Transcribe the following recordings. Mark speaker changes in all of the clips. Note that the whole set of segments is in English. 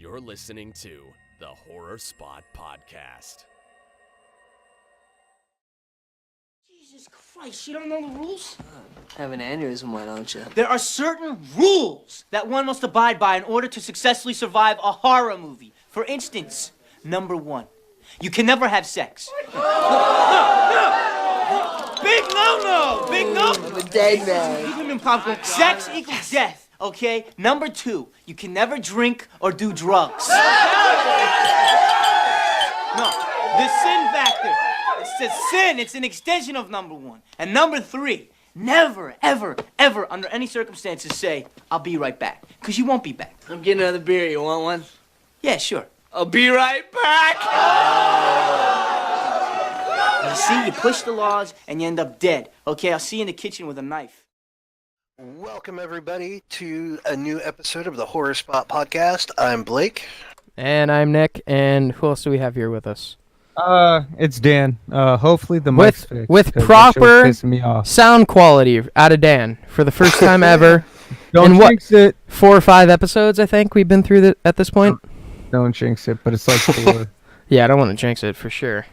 Speaker 1: You're listening to the Horror Spot Podcast.
Speaker 2: Jesus Christ, you don't know the rules?
Speaker 3: Have an aneurysm, why don't you?
Speaker 2: There are certain rules that one must abide by in order to successfully survive a horror movie. For instance, number one, you can never have sex. Big no-no! Big no!
Speaker 3: I'm a dead man.
Speaker 2: Keep him in popcorn. Sex equals death, okay? Number two, you can never drink or do drugs. No, the sin factor. It's a sin. It's an extension of number one. And number three, never, ever, ever, under any circumstances say, I'll be right back. Because you won't be back.
Speaker 3: I'm getting another beer. You want one?
Speaker 2: Yeah, sure.
Speaker 3: I'll be right back.
Speaker 2: You see, you push the laws and you end up dead. Okay, I'll see you in the kitchen with a knife.
Speaker 4: Welcome, everybody, to a new episode of the Horror Spot Podcast. I'm Blake.
Speaker 5: And I'm Nick, and who else do we have here with us?
Speaker 6: It's Dan. Hopefully the mic's fixed.
Speaker 5: With
Speaker 6: 'cause that shit was
Speaker 5: proper
Speaker 6: pissing me off.
Speaker 5: sound quality out of Dan for the first time ever.
Speaker 6: Don't
Speaker 5: in
Speaker 6: jinx it.
Speaker 5: 4 or 5 episodes, I think we've been through at this point.
Speaker 6: Don't jinx it, but it's like 4.
Speaker 5: Yeah, I don't want to jinx it for sure.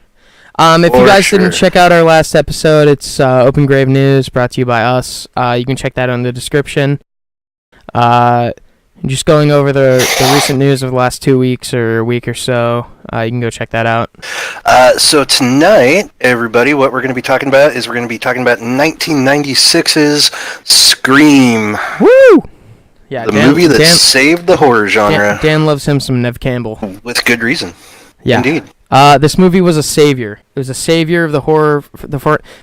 Speaker 5: If you
Speaker 4: For
Speaker 5: guys
Speaker 4: sure.
Speaker 5: didn't check out our last episode, it's Open Grave News, brought to you by us. You can check that on the description. Just going over the recent news of the last 2 weeks or a week or so. You can go check that out.
Speaker 4: So tonight, everybody, what we're going to be talking about is we're going to be talking about 1996's Scream,
Speaker 5: Woo! Yeah,
Speaker 4: the movie that saved the horror genre,
Speaker 5: Dan loves him some Nev Campbell.
Speaker 4: with good reason.
Speaker 5: Yeah.
Speaker 4: Indeed.
Speaker 5: This movie was a savior. It was a savior of the horror,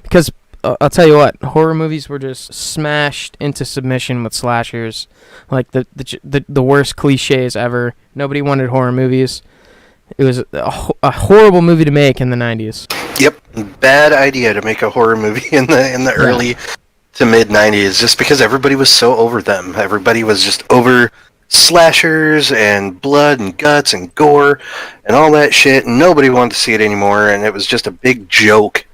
Speaker 5: because I'll tell you what, horror movies were just smashed into submission with slashers, like the worst cliches ever. Nobody wanted horror movies. It was a horrible movie to make in the 90s.
Speaker 4: Yep, bad idea to make a horror movie in the early to mid 90s, just because everybody was so over them. Everybody was just over slashers and blood and guts and gore and all that shit, and nobody wanted to see it anymore, and it was just a big joke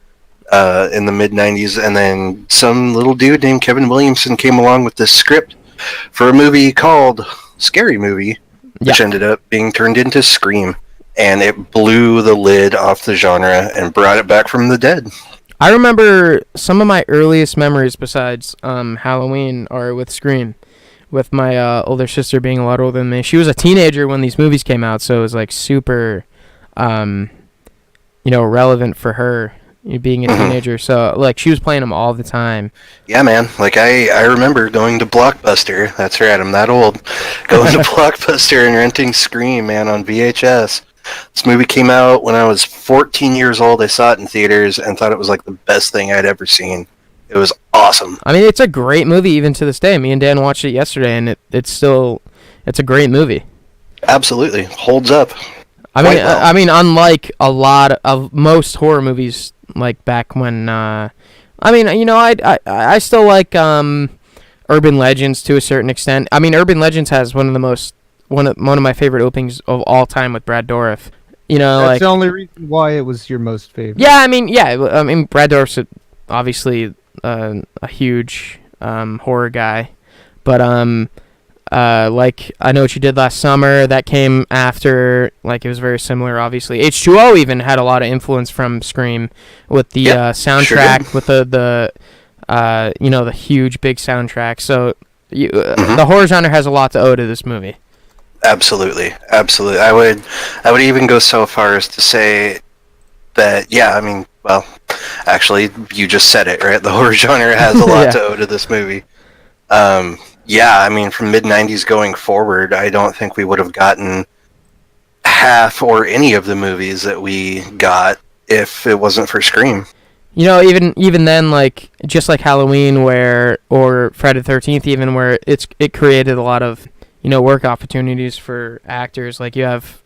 Speaker 4: in the mid 90s. And then some little dude named Kevin Williamson came along with this script for a movie called Scary Movie, which ended up being turned into Scream, and it blew the lid off the genre and brought it back from the dead.
Speaker 5: I remember some of my earliest memories besides Halloween are with Scream, with my older sister being a lot older than me. She was a teenager when these movies came out, so it was like super, relevant for her, being a teenager. So like she was playing them all the time.
Speaker 4: Yeah, man. Like I remember going to Blockbuster. That's right, I'm that old. Going to Blockbuster and renting Scream, man, on VHS. This movie came out when I was 14 years old. I saw it in theaters and thought it was like the best thing I'd ever seen. It was awesome.
Speaker 5: I mean, it's a great movie even to this day. Me and Dan watched it yesterday, and it's a great movie.
Speaker 4: Absolutely. Holds up.
Speaker 5: I mean, unlike a lot of most horror movies, like back when, I still like Urban Legends to a certain extent. I mean, Urban Legends has one of my favorite openings of all time with Brad Dourif.
Speaker 6: That's the only reason why it was your most favorite.
Speaker 5: Yeah, I mean, Brad Dourif's obviously a huge horror guy, but like I Know What You Did Last Summer, that came after. Like, it was very similar. Obviously, H2O even had a lot of influence from Scream with the soundtrack, with the huge big soundtrack. So the horror genre has a lot to owe to this movie.
Speaker 4: Absolutely. I would even go so far as to say that, actually, you just said it, right? The horror genre has a lot to owe to this movie. From mid-90s going forward, I don't think we would have gotten half or any of the movies that we got if it wasn't for Scream.
Speaker 5: Even then, like, just like Halloween or Friday the 13th, even, where it created a lot of work opportunities for actors. Like, you have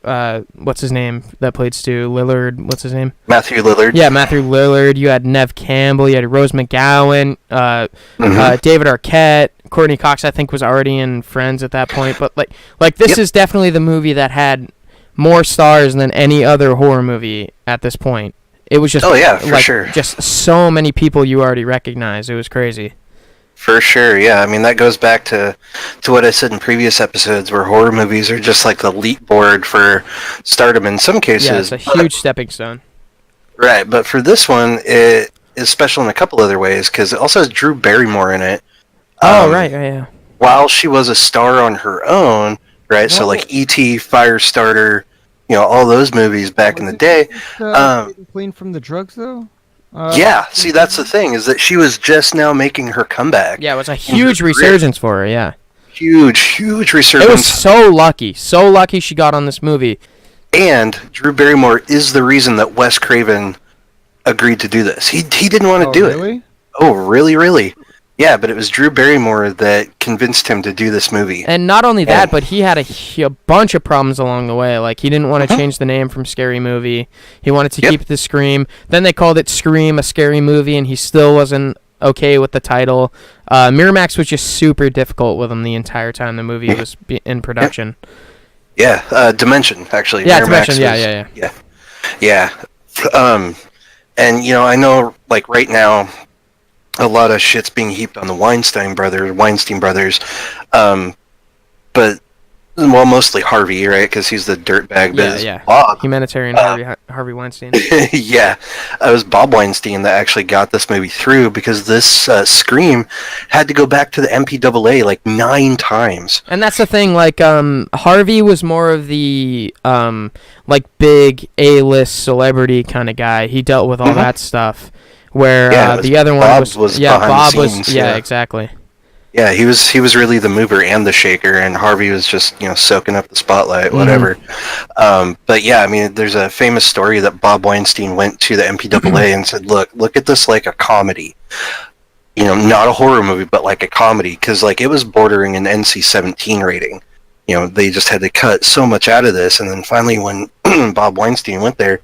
Speaker 5: what's his name that played Stu? Lillard. What's his name?
Speaker 4: Matthew Lillard.
Speaker 5: Yeah, Matthew Lillard. You had Nev Campbell. You had Rose McGowan. David Arquette. Courtney Cox, I think, was already in Friends at that point. But like this is definitely the movie that had more stars than any other horror movie at this point. It was just
Speaker 4: for sure.
Speaker 5: Just so many people you already recognize. It was crazy.
Speaker 4: For sure, yeah. I mean, that goes back to what I said in previous episodes, where horror movies are just like the leap board for stardom in some cases.
Speaker 5: Yeah, it's a huge stepping stone.
Speaker 4: Right, but for this one, it is special in a couple other ways, because it also has Drew Barrymore in it.
Speaker 5: Right, yeah.
Speaker 4: While she was a star on her own, right? So like E.T., Firestarter, all those movies back in the day.
Speaker 6: Clean from the drugs, though?
Speaker 4: Yeah, see, that's the thing, is that she was just now making her comeback.
Speaker 5: Yeah, it was a huge resurgence for her, yeah.
Speaker 4: Huge resurgence.
Speaker 5: It was so lucky she got on this movie.
Speaker 4: And Drew Barrymore is the reason that Wes Craven agreed to do this. He didn't want to do it. Oh, really, really? Yeah, but it was Drew Barrymore that convinced him to do this movie.
Speaker 5: And not only that, but he had a bunch of problems along the way. Like, he didn't want to change the name from Scary Movie. He wanted to keep it to Scream. Then they called it Scream, a Scary Movie, and he still wasn't okay with the title. Miramax was just super difficult with him the entire time the movie was in production.
Speaker 4: Yeah, Dimension, actually.
Speaker 5: Yeah,
Speaker 4: Miramax
Speaker 5: Dimension,
Speaker 4: yeah. And, I know, like, right now, a lot of shit's being heaped on the Weinstein brothers. But, well, mostly Harvey, right? Because he's the dirtbag.
Speaker 5: Yeah.
Speaker 4: Bob.
Speaker 5: Humanitarian Harvey Weinstein.
Speaker 4: Yeah. It was Bob Weinstein that actually got this movie through, because this Scream had to go back to the MPAA like 9 times.
Speaker 5: And that's the thing, like, Harvey was more of the, like, big A-list celebrity kind of guy. He dealt with all that stuff. Where the other one
Speaker 4: Bob
Speaker 5: was
Speaker 4: behind
Speaker 5: Bob
Speaker 4: the scenes,
Speaker 5: was exactly.
Speaker 4: Yeah, he was really the mover and the shaker, and Harvey was just soaking up the spotlight, whatever. But yeah, I mean, there's a famous story that Bob Weinstein went to the MPAA and said, "Look at this like a comedy, not a horror movie, but like a comedy, because like it was bordering an NC-17 rating. They just had to cut so much out of this, and then finally when Bob Weinstein went there,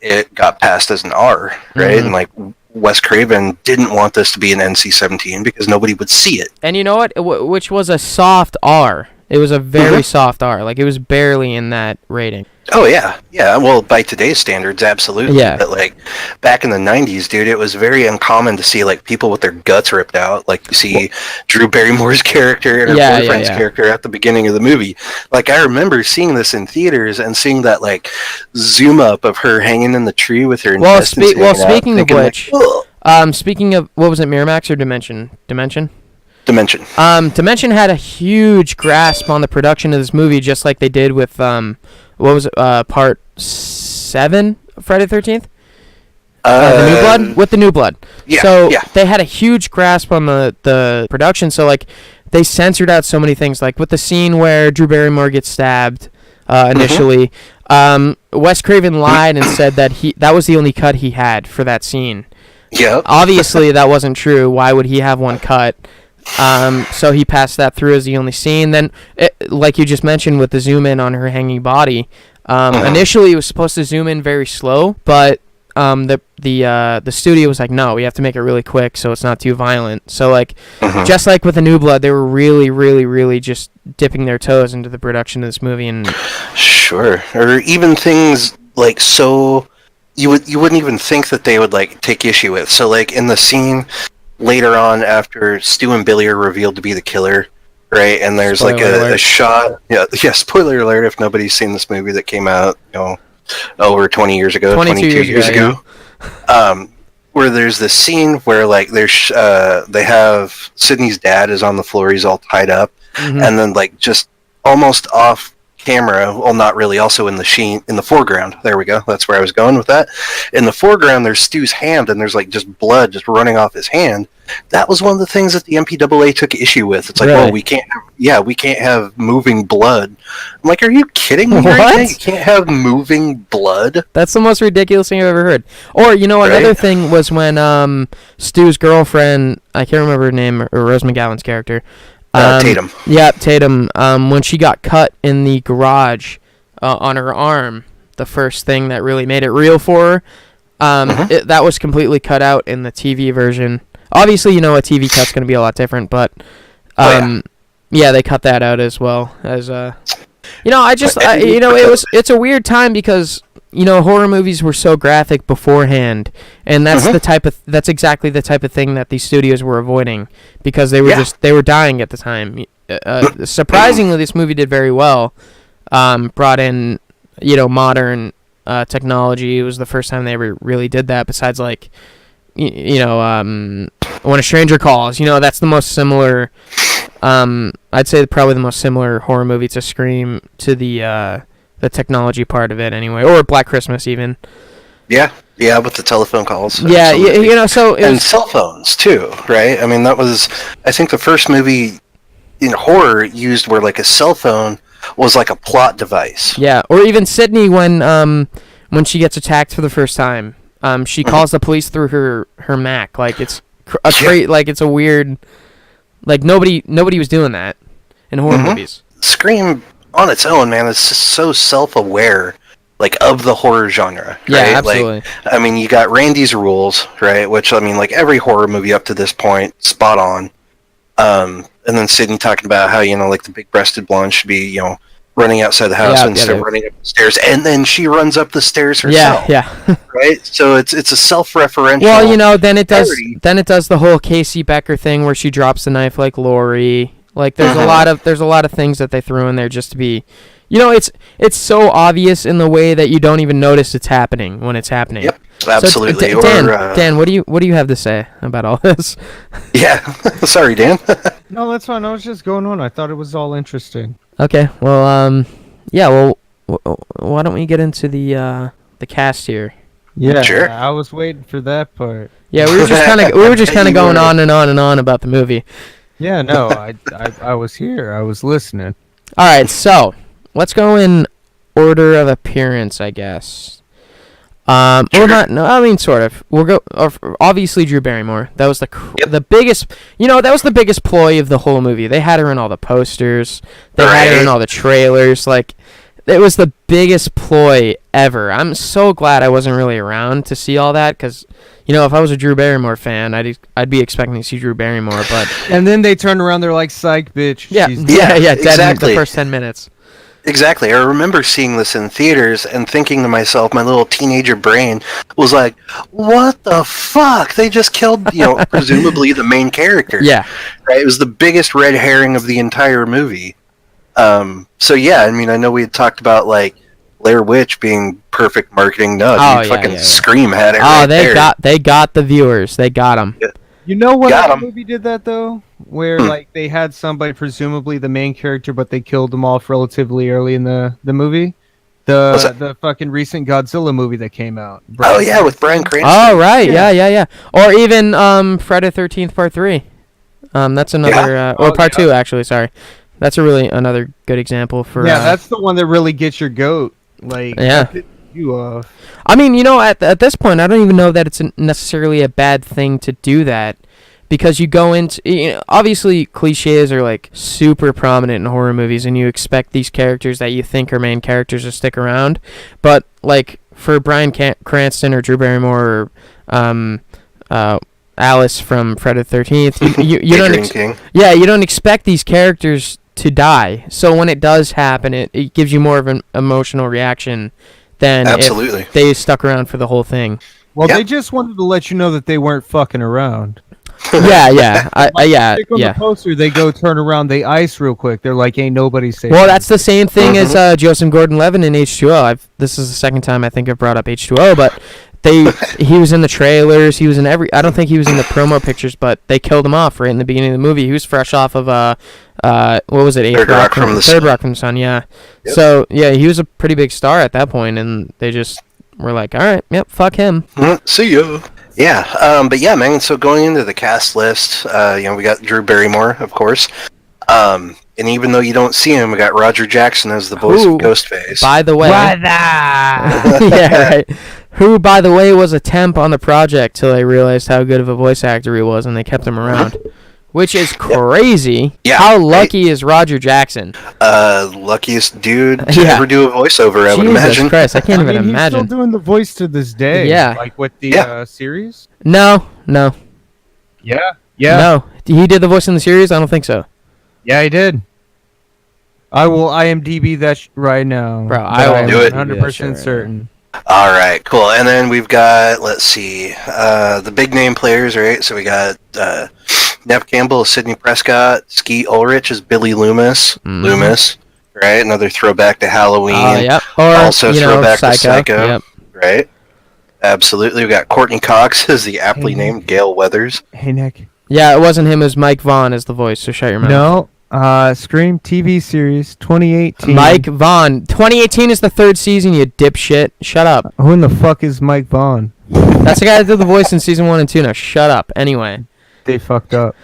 Speaker 4: it got passed as an R, right? And like Wes Craven didn't want this to be an NC-17 because nobody would see it.
Speaker 5: And you know what? Which was a soft R. It was a very soft R. Like, it was barely in that rating.
Speaker 4: Oh, yeah. Yeah, well, by today's standards, absolutely.
Speaker 5: Yeah.
Speaker 4: But, like, back in the 90s, dude, it was very uncommon to see, like, people with their guts ripped out. Like, you see Drew Barrymore's character and her boyfriend's character at the beginning of the movie. Like, I remember seeing this in theaters and seeing that, like, zoom up of her hanging in the tree with her intestines
Speaker 5: speaking of which,
Speaker 4: like,
Speaker 5: speaking of, what was it, Miramax or Dimension? Dimension?
Speaker 4: Dimension.
Speaker 5: Dimension had a huge grasp on the production of this movie, just like they did with, what was it, part 7 of Friday the 13th? The New Blood? With the New Blood.
Speaker 4: Yeah,
Speaker 5: so they had a huge grasp on the production, so like they censored out so many things, like with the scene where Drew Barrymore gets stabbed initially. Wes Craven lied and said that that was the only cut he had for that scene.
Speaker 4: Yep.
Speaker 5: Obviously that wasn't true. Why would he have one cut? So he passed that through as the only scene. Then, like you just mentioned with the zoom in on her hanging body, initially it was supposed to zoom in very slow, but the studio was like, no, we have to make it really quick so it's not too violent. So like, just like with the New Blood, they were really, really, really just dipping their toes into the production of this movie. And
Speaker 4: sure, or even things like so you wouldn't even think that they would like take issue with. So like in the scene later on, after Stu and Billy are revealed to be the killer, right? And there's
Speaker 5: Spoiler
Speaker 4: like
Speaker 5: alert.
Speaker 4: a shot. Yeah, spoiler alert if nobody's seen this movie that came out, over 20 years ago, 22 years ago. Where there's this scene where like they have Sydney's dad is on the floor, he's all tied up, and then like just almost off camera, well, not really, also in the foreground, there we go, that's where I was going with that. In the foreground there's Stu's hand, and there's like just blood just running off his hand. That was one of the things that the MPAA took issue with. It's like,
Speaker 5: really?
Speaker 4: Well, we can't have moving blood. I'm like, are you kidding me?
Speaker 5: What?
Speaker 4: Right now? You can't have moving blood?
Speaker 5: that's the most ridiculous thing I've ever heard. Or, another
Speaker 4: Right?
Speaker 5: thing was when Stu's girlfriend, I can't remember her name, or Rose McGowan's character,
Speaker 4: Tatum.
Speaker 5: Yeah, Tatum. When she got cut in the garage on her arm, the first thing that really made it real for her, that was completely cut out in the TV version. Obviously, a TV cut's going to be a lot different, but they cut that out as well. As it's a weird time because horror movies were so graphic beforehand, and that's that's exactly the type of thing that these studios were avoiding because they were they were dying at the time. Surprisingly, this movie did very well. Brought in, modern technology. It was the first time they ever really did that. Besides, like, When a Stranger Calls. That's the most similar. I'd say probably the most similar horror movie to Scream to the technology part of it anyway, or Black Christmas even.
Speaker 4: Yeah, with the telephone calls.
Speaker 5: Yeah, so
Speaker 4: and cell phones too, right? I mean, that was, I think, the first movie in horror used where like a cell phone was like a plot device.
Speaker 5: Yeah, or even Sydney when she gets attacked for the first time, she calls the police through her Mac. Like it's it's a weird, like nobody was doing that in horror movies.
Speaker 4: Scream on its own, man, is just so self-aware, like, of the horror genre. Right?
Speaker 5: Yeah, absolutely.
Speaker 4: Like, I mean, you got Randy's Rules, right? Which, I mean, like every horror movie up to this point, spot on. And then Sydney talking about how, like the big-breasted blonde should be, running outside the house instead of running up the stairs, and then she runs up the stairs herself.
Speaker 5: Yeah.
Speaker 4: Right? So it's a self-referential.
Speaker 5: Well, then it does
Speaker 4: parody.
Speaker 5: then it does the whole Casey Becker thing where she drops the knife like Laurie. Like there's a lot of things that they threw in there just to be, it's so obvious in the way that you don't even notice it's happening when it's happening.
Speaker 4: Yep, absolutely.
Speaker 5: So, Dan, what do you have to say about all this?
Speaker 4: Yeah, sorry, Dan.
Speaker 6: No, that's fine. I was just going on. I thought it was all interesting.
Speaker 5: Okay, well, why don't we get into the cast here?
Speaker 6: Yeah,
Speaker 4: Sure.
Speaker 6: I was waiting for that part.
Speaker 5: Yeah, we were just kind of going on and on and on about the movie.
Speaker 6: Yeah, no, I was here. I was listening.
Speaker 5: All right, so let's go in order of appearance, I guess. Or not? No, I mean sort of. We'll go. Obviously, Drew Barrymore. That was the biggest. That was the biggest ploy of the whole movie. They had her in all the posters. They had her in all the trailers. Like, it was the biggest ploy ever. I'm so glad I wasn't really around to see all that because, if I was a Drew Barrymore fan, I'd be expecting to see Drew Barrymore. But
Speaker 6: and then they turned around. They're like, "Psych, bitch."
Speaker 5: Yeah,
Speaker 6: she's
Speaker 5: dead
Speaker 4: exactly.
Speaker 5: in the first 10 minutes.
Speaker 4: Exactly. I remember seeing this in theaters and thinking to myself, my little teenager brain was like, what the fuck? They just killed, presumably the main character.
Speaker 5: Yeah.
Speaker 4: Right? It was the biggest red herring of the entire movie. So yeah, I mean, I know we had talked about like Blair Witch being perfect marketing. No, fucking Scream had it
Speaker 5: they got the viewers. They got them.
Speaker 4: Yeah.
Speaker 6: You know what movie did that though? Where like they had somebody, presumably the main character, but they killed them off relatively early in the movie. The fucking recent Godzilla movie that came out.
Speaker 4: With Bryan Cranston.
Speaker 5: Oh right, yeah. Or even Friday 13th Part 3. That's another Part 2 actually. Sorry, that's another good example for.
Speaker 6: Yeah, that's the one that really gets your goat. Like you off.
Speaker 5: I mean, at this point, I don't even know that it's necessarily a bad thing to do that, because you go into obviously cliches are like super prominent in horror movies, and you expect these characters that you think are main characters to stick around, but like for Bryan Cranston or Drew Barrymore or Alice from Friday the 13th, you don't expect these characters to die. So when it does happen, it gives you more of an emotional reaction than if they stuck around for the whole thing.
Speaker 6: Well, they just wanted to let you know that they weren't fucking around.
Speaker 5: Yeah.
Speaker 6: On the poster, they go turn around, they ice real quick. They're like, ain't nobody safe.
Speaker 5: Well, that's the same thing as Joseph Gordon-Levitt in H2O. This is the second time I think I've brought up H2O, but he was in the trailers. He was in I don't think he was in the promo pictures, but they killed him off right in the beginning of the movie. He was fresh off of what was it?
Speaker 4: Third Rock from the Sun.
Speaker 5: Yeah.
Speaker 4: Yep.
Speaker 5: So yeah, he was a pretty big star at that point, and they just were like, all right, yep, fuck him.
Speaker 4: See ya. Yeah, but yeah, man. So going into the cast list, we got Drew Barrymore, of course. And even though you don't see him, we got Roger Jackson as the voice of Ghostface.
Speaker 5: By the way, yeah, right. Who, by the way, was a temp on the project till they realized how good of a voice actor he was, and they kept him around. Which is crazy.
Speaker 4: Yeah,
Speaker 5: how lucky is Roger Jackson?
Speaker 4: Luckiest dude to ever do a voivoiceover, I would imagine.
Speaker 5: Jesus Christ, I can't even imagine.
Speaker 6: He's still doing the voice to this day.
Speaker 5: Yeah.
Speaker 6: Like with the series?
Speaker 5: No.
Speaker 6: Yeah.
Speaker 5: No. He did the voice in the series? I don't think so.
Speaker 6: Yeah, he did. I will IMDb that right now.
Speaker 5: Bro, I will
Speaker 6: do it. 100% certain.
Speaker 4: All right, cool. And then we've got, let's see, the big name players, right? So we got Nev Campbell as Sidney Prescott, Skeet Ulrich as Billy Loomis. Loomis, right? Another throwback to Halloween.
Speaker 5: Yep. Or,
Speaker 4: Also throwback to Psycho.
Speaker 5: Yep.
Speaker 4: Right? Absolutely. We got Courtney Cox as the aptly named Gale Weathers.
Speaker 6: Hey, Nick.
Speaker 5: Yeah, it wasn't him. It was Mike Vaughn as the voice, so shut your mouth.
Speaker 6: No. Scream TV series 2018.
Speaker 5: Mike Vaughn. 2018 is the 3rd season, you dipshit. Shut up.
Speaker 6: Who in the fuck is Mike Vaughn?
Speaker 5: That's the guy that did the voice in season 1 and 2. Now shut up. Anyway.
Speaker 6: They fucked up.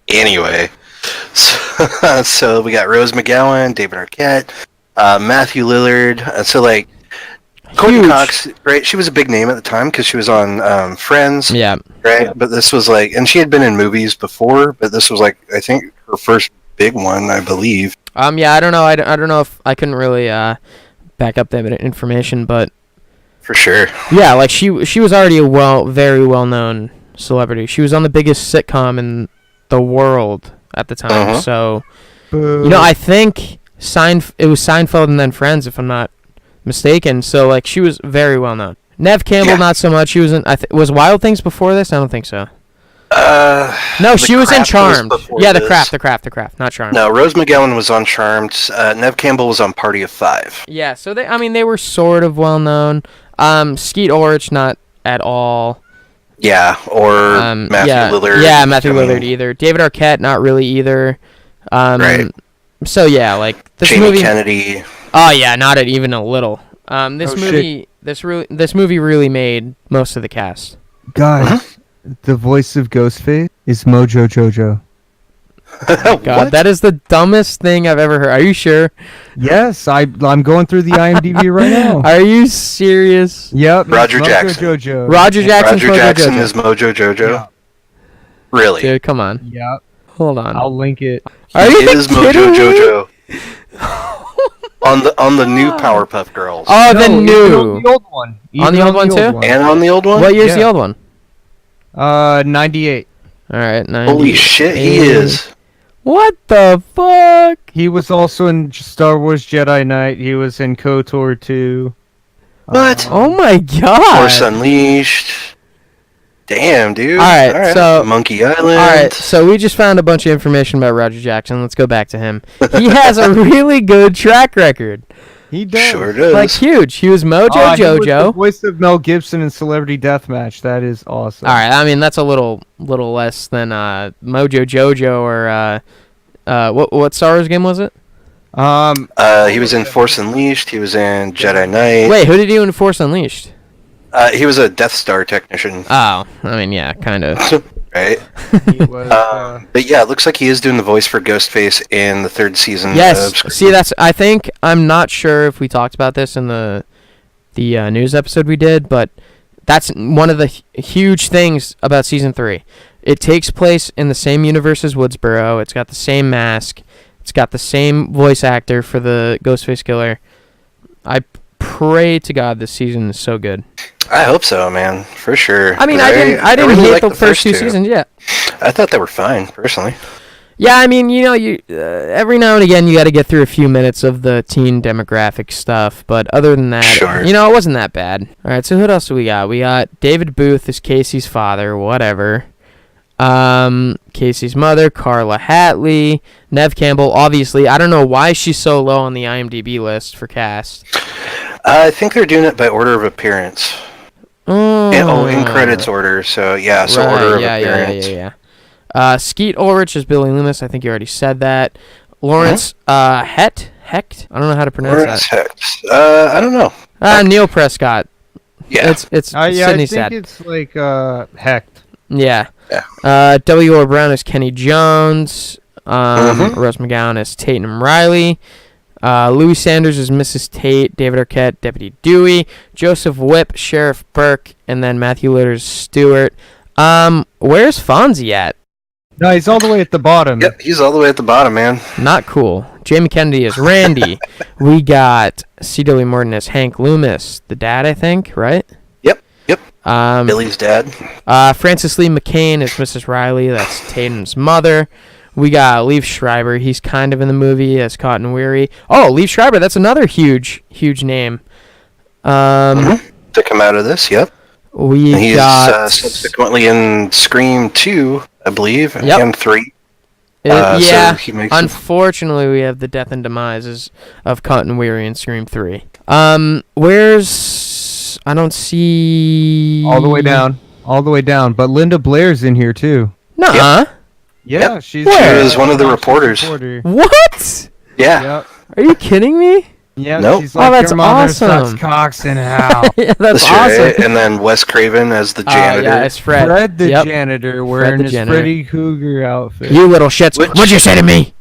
Speaker 4: Anyway. So we got Rose McGowan, David Arquette, Matthew Lillard. So, like, Courtney
Speaker 5: Huge.
Speaker 4: Cox, right? She was a big name at the time because she was on Friends.
Speaker 5: Yeah.
Speaker 4: Right? But this was like, and she had been in movies before, but this was like, I think her first big one, I believe.
Speaker 5: Yeah, I don't know. I don't know if I couldn't really back up that bit of information, but
Speaker 4: For sure.
Speaker 5: yeah, like she was already a very well known celebrity. She was on the biggest sitcom in the world at the time. So,
Speaker 6: Boo.
Speaker 5: you know, I think it was Seinfeld and then Friends, if I'm not mistaken. So, like, she was very well known. Nev Campbell, not so much. She was in. Was Wild Things before this? I don't think so. No, she was in Charmed. Yeah, The Craft, not Charmed.
Speaker 4: No, Rose McGowan was on Charmed. Nev Campbell was on Party of Five.
Speaker 5: Yeah, so they were sort of well known. Skeet Ulrich, not at all.
Speaker 4: Yeah, or Matthew Lillard.
Speaker 5: Yeah, Matthew Lillard either. David Arquette, not really either.
Speaker 4: Right.
Speaker 5: So yeah, like this
Speaker 4: Jamie
Speaker 5: movie.
Speaker 4: Kennedy.
Speaker 5: Oh yeah, not even a little. This
Speaker 6: Oh,
Speaker 5: movie, this movie really made most of the cast.
Speaker 6: Guys, the voice of Ghostface is Mojo Jojo.
Speaker 5: God, that is the dumbest thing I've ever heard. Are you sure?
Speaker 6: Yes, I'm going through the IMDb right now.
Speaker 5: Are you serious?
Speaker 6: Yep.
Speaker 4: Roger
Speaker 6: Mojo
Speaker 4: Jackson.
Speaker 6: Jojo.
Speaker 5: Roger Jackson's
Speaker 4: Roger
Speaker 5: Mojo
Speaker 4: Jackson
Speaker 5: Jojo.
Speaker 4: is Mojo Jojo.
Speaker 6: Yeah.
Speaker 4: Really?
Speaker 5: Dude, come on.
Speaker 6: Yep.
Speaker 5: Hold on.
Speaker 6: I'll link it.
Speaker 5: Are you
Speaker 4: He is Mojo
Speaker 5: kidding me?
Speaker 4: Jojo. on the new Powerpuff Girls.
Speaker 5: Oh, the
Speaker 6: No, even
Speaker 5: new.
Speaker 6: on the old one.
Speaker 5: On the
Speaker 6: Even
Speaker 5: old one too?
Speaker 4: And on the old one?
Speaker 5: What year's
Speaker 6: Yeah.
Speaker 5: the old one?
Speaker 6: 98.
Speaker 5: All right, 90.
Speaker 4: Holy shit, he is.
Speaker 5: What the fuck?
Speaker 6: He was also in Star Wars Jedi Knight. He was in KOTOR 2.
Speaker 4: What?
Speaker 5: Oh my god.
Speaker 4: Force Unleashed. Damn, dude.
Speaker 5: All right, so-
Speaker 4: Monkey Island.
Speaker 5: All right, so we just found a bunch of information about Roger Jackson. Let's go back to him. He has a really good track record.
Speaker 6: He does.
Speaker 4: Sure does.
Speaker 5: Like huge. He was Mojo
Speaker 6: He was the
Speaker 5: Jojo.
Speaker 6: voice of Mel Gibson in Celebrity Deathmatch. That is awesome.
Speaker 5: All right, I mean that's a little less than Mojo Jojo or what Star Wars game was it?
Speaker 4: He was in Force Unleashed. He was in Jedi Knight.
Speaker 5: Wait, who did he do in Force Unleashed?
Speaker 4: He was a Death Star technician.
Speaker 5: Oh, I mean yeah, kind of.
Speaker 4: Right?
Speaker 6: He was,
Speaker 4: But yeah, it looks like he is doing the voice for Ghostface in the 3rd season of
Speaker 5: Yes.
Speaker 4: Scream.
Speaker 5: See, I'm not sure if we talked about this in the news episode we did, but that's one of the huge things about season 3. It takes place in the same universe as Woodsboro. It's got the same mask. It's got the same voice actor for the Ghostface killer. I pray to God this season is so good.
Speaker 4: I hope so, man. For sure.
Speaker 5: I mean, I didn't
Speaker 4: really
Speaker 5: hate
Speaker 4: liked
Speaker 5: the first two seasons yet.
Speaker 4: I thought they were fine, personally.
Speaker 5: Yeah, I mean, you every now and again you got to get through a few minutes of the teen demographic stuff, but other than that,
Speaker 4: Sure.
Speaker 5: it wasn't that bad. All right, so who else do we got? We got David Booth as Casey's father, whatever. Casey's mother, Carla Hatley, Nev Campbell. Obviously, I don't know why she's so low on the IMDb list for cast.
Speaker 4: I think they're doing it by order of appearance. In credits order, so yeah, so order of appearance.
Speaker 5: Yeah. Skeet Ulrich is Billy Loomis. I think you already said that. Lawrence Hecht. I don't know how to pronounce
Speaker 4: Lawrence
Speaker 5: that.
Speaker 4: Hecht. I don't know.
Speaker 5: Neil Prescott.
Speaker 4: Yeah.
Speaker 5: It's
Speaker 6: yeah, I
Speaker 5: Sydney's
Speaker 6: think
Speaker 5: dad.
Speaker 6: it's like Hecht.
Speaker 5: Yeah.
Speaker 4: Yeah.
Speaker 5: W. R. Brown is Kenny Jones. Rose McGowan is Tatum Riley. Louis Sanders is Mrs. Tate. David Arquette, Deputy Dewey. Joseph Whipp, Sheriff Burke. And then Matthew Lillard, Stewart. Where's Fonzie at?
Speaker 6: No, he's all the way at the bottom.
Speaker 4: Yep, he's all the way at the bottom, man.
Speaker 5: Not cool. Jamie Kennedy is Randy. We got C.W. Morton as Hank Loomis, the dad, I think, right?
Speaker 4: Yep. Billy's dad.
Speaker 5: Frances Lee McCain is Mrs. Riley. That's Tatum's mother. We got Liev Schreiber. He's kind of in the movie as Cotton Weary. Oh, Liev Schreiber. That's another huge name.
Speaker 4: To come out of this, yep.
Speaker 5: We
Speaker 4: And he's
Speaker 5: got
Speaker 4: subsequently in Scream 2, I believe,
Speaker 5: Yep.
Speaker 4: and 3.
Speaker 5: yeah.
Speaker 4: So he makes
Speaker 5: Unfortunately, we have the death and demises of Cotton Weary in Scream 3. Where's I don't see
Speaker 6: All the way down. But Linda Blair's in here too.
Speaker 5: Nuh-uh.
Speaker 6: Yeah, she's
Speaker 5: Where?
Speaker 4: She was one of the reporters.
Speaker 5: What?
Speaker 4: Yeah.
Speaker 6: Yep.
Speaker 5: Are you kidding me?
Speaker 6: Yeah,
Speaker 4: Nope.
Speaker 6: she's like,
Speaker 5: Oh, that's
Speaker 6: your mother
Speaker 5: awesome.
Speaker 6: sucks cocks in hell.
Speaker 5: Yeah, that's
Speaker 4: That's
Speaker 5: awesome.
Speaker 4: right. And then Wes Craven as the janitor.
Speaker 5: Yeah, it's Fred.
Speaker 6: Fred the
Speaker 5: Yep.
Speaker 6: janitor wearing
Speaker 5: the
Speaker 6: his
Speaker 5: janitor.
Speaker 6: Freddy Krueger outfit.
Speaker 5: You little shits.
Speaker 4: Which-
Speaker 5: What'd you say to me?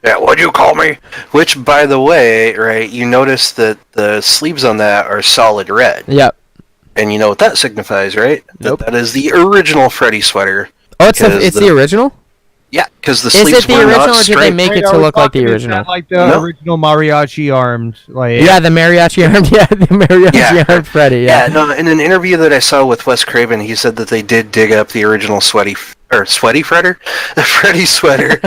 Speaker 4: Yeah, what'd you call me? Which, by the way, right, you notice that the sleeves on that are solid red.
Speaker 5: Yep.
Speaker 4: And you know what that signifies, right?
Speaker 5: Nope.
Speaker 4: That is the original Freddy sweater.
Speaker 5: Oh, it's
Speaker 4: Because
Speaker 5: the original?
Speaker 4: Yeah, because the
Speaker 5: Is
Speaker 4: sleeves
Speaker 5: it the
Speaker 4: were
Speaker 5: original,
Speaker 4: not
Speaker 5: or did they
Speaker 4: striped.
Speaker 5: make it
Speaker 6: Wait,
Speaker 5: to
Speaker 6: are we
Speaker 5: look like the
Speaker 6: talking, is
Speaker 5: original?
Speaker 6: that like the
Speaker 4: No.
Speaker 6: original mariachi armed, like
Speaker 5: Yeah, the mariachi armed. Yeah, the mariachi
Speaker 4: Yeah.
Speaker 5: armed Freddy.
Speaker 4: Yeah,
Speaker 5: Yeah.
Speaker 4: no, in an interview that I saw with Wes Craven, he said that they did dig up the original sweaty Fredder? The Freddy sweater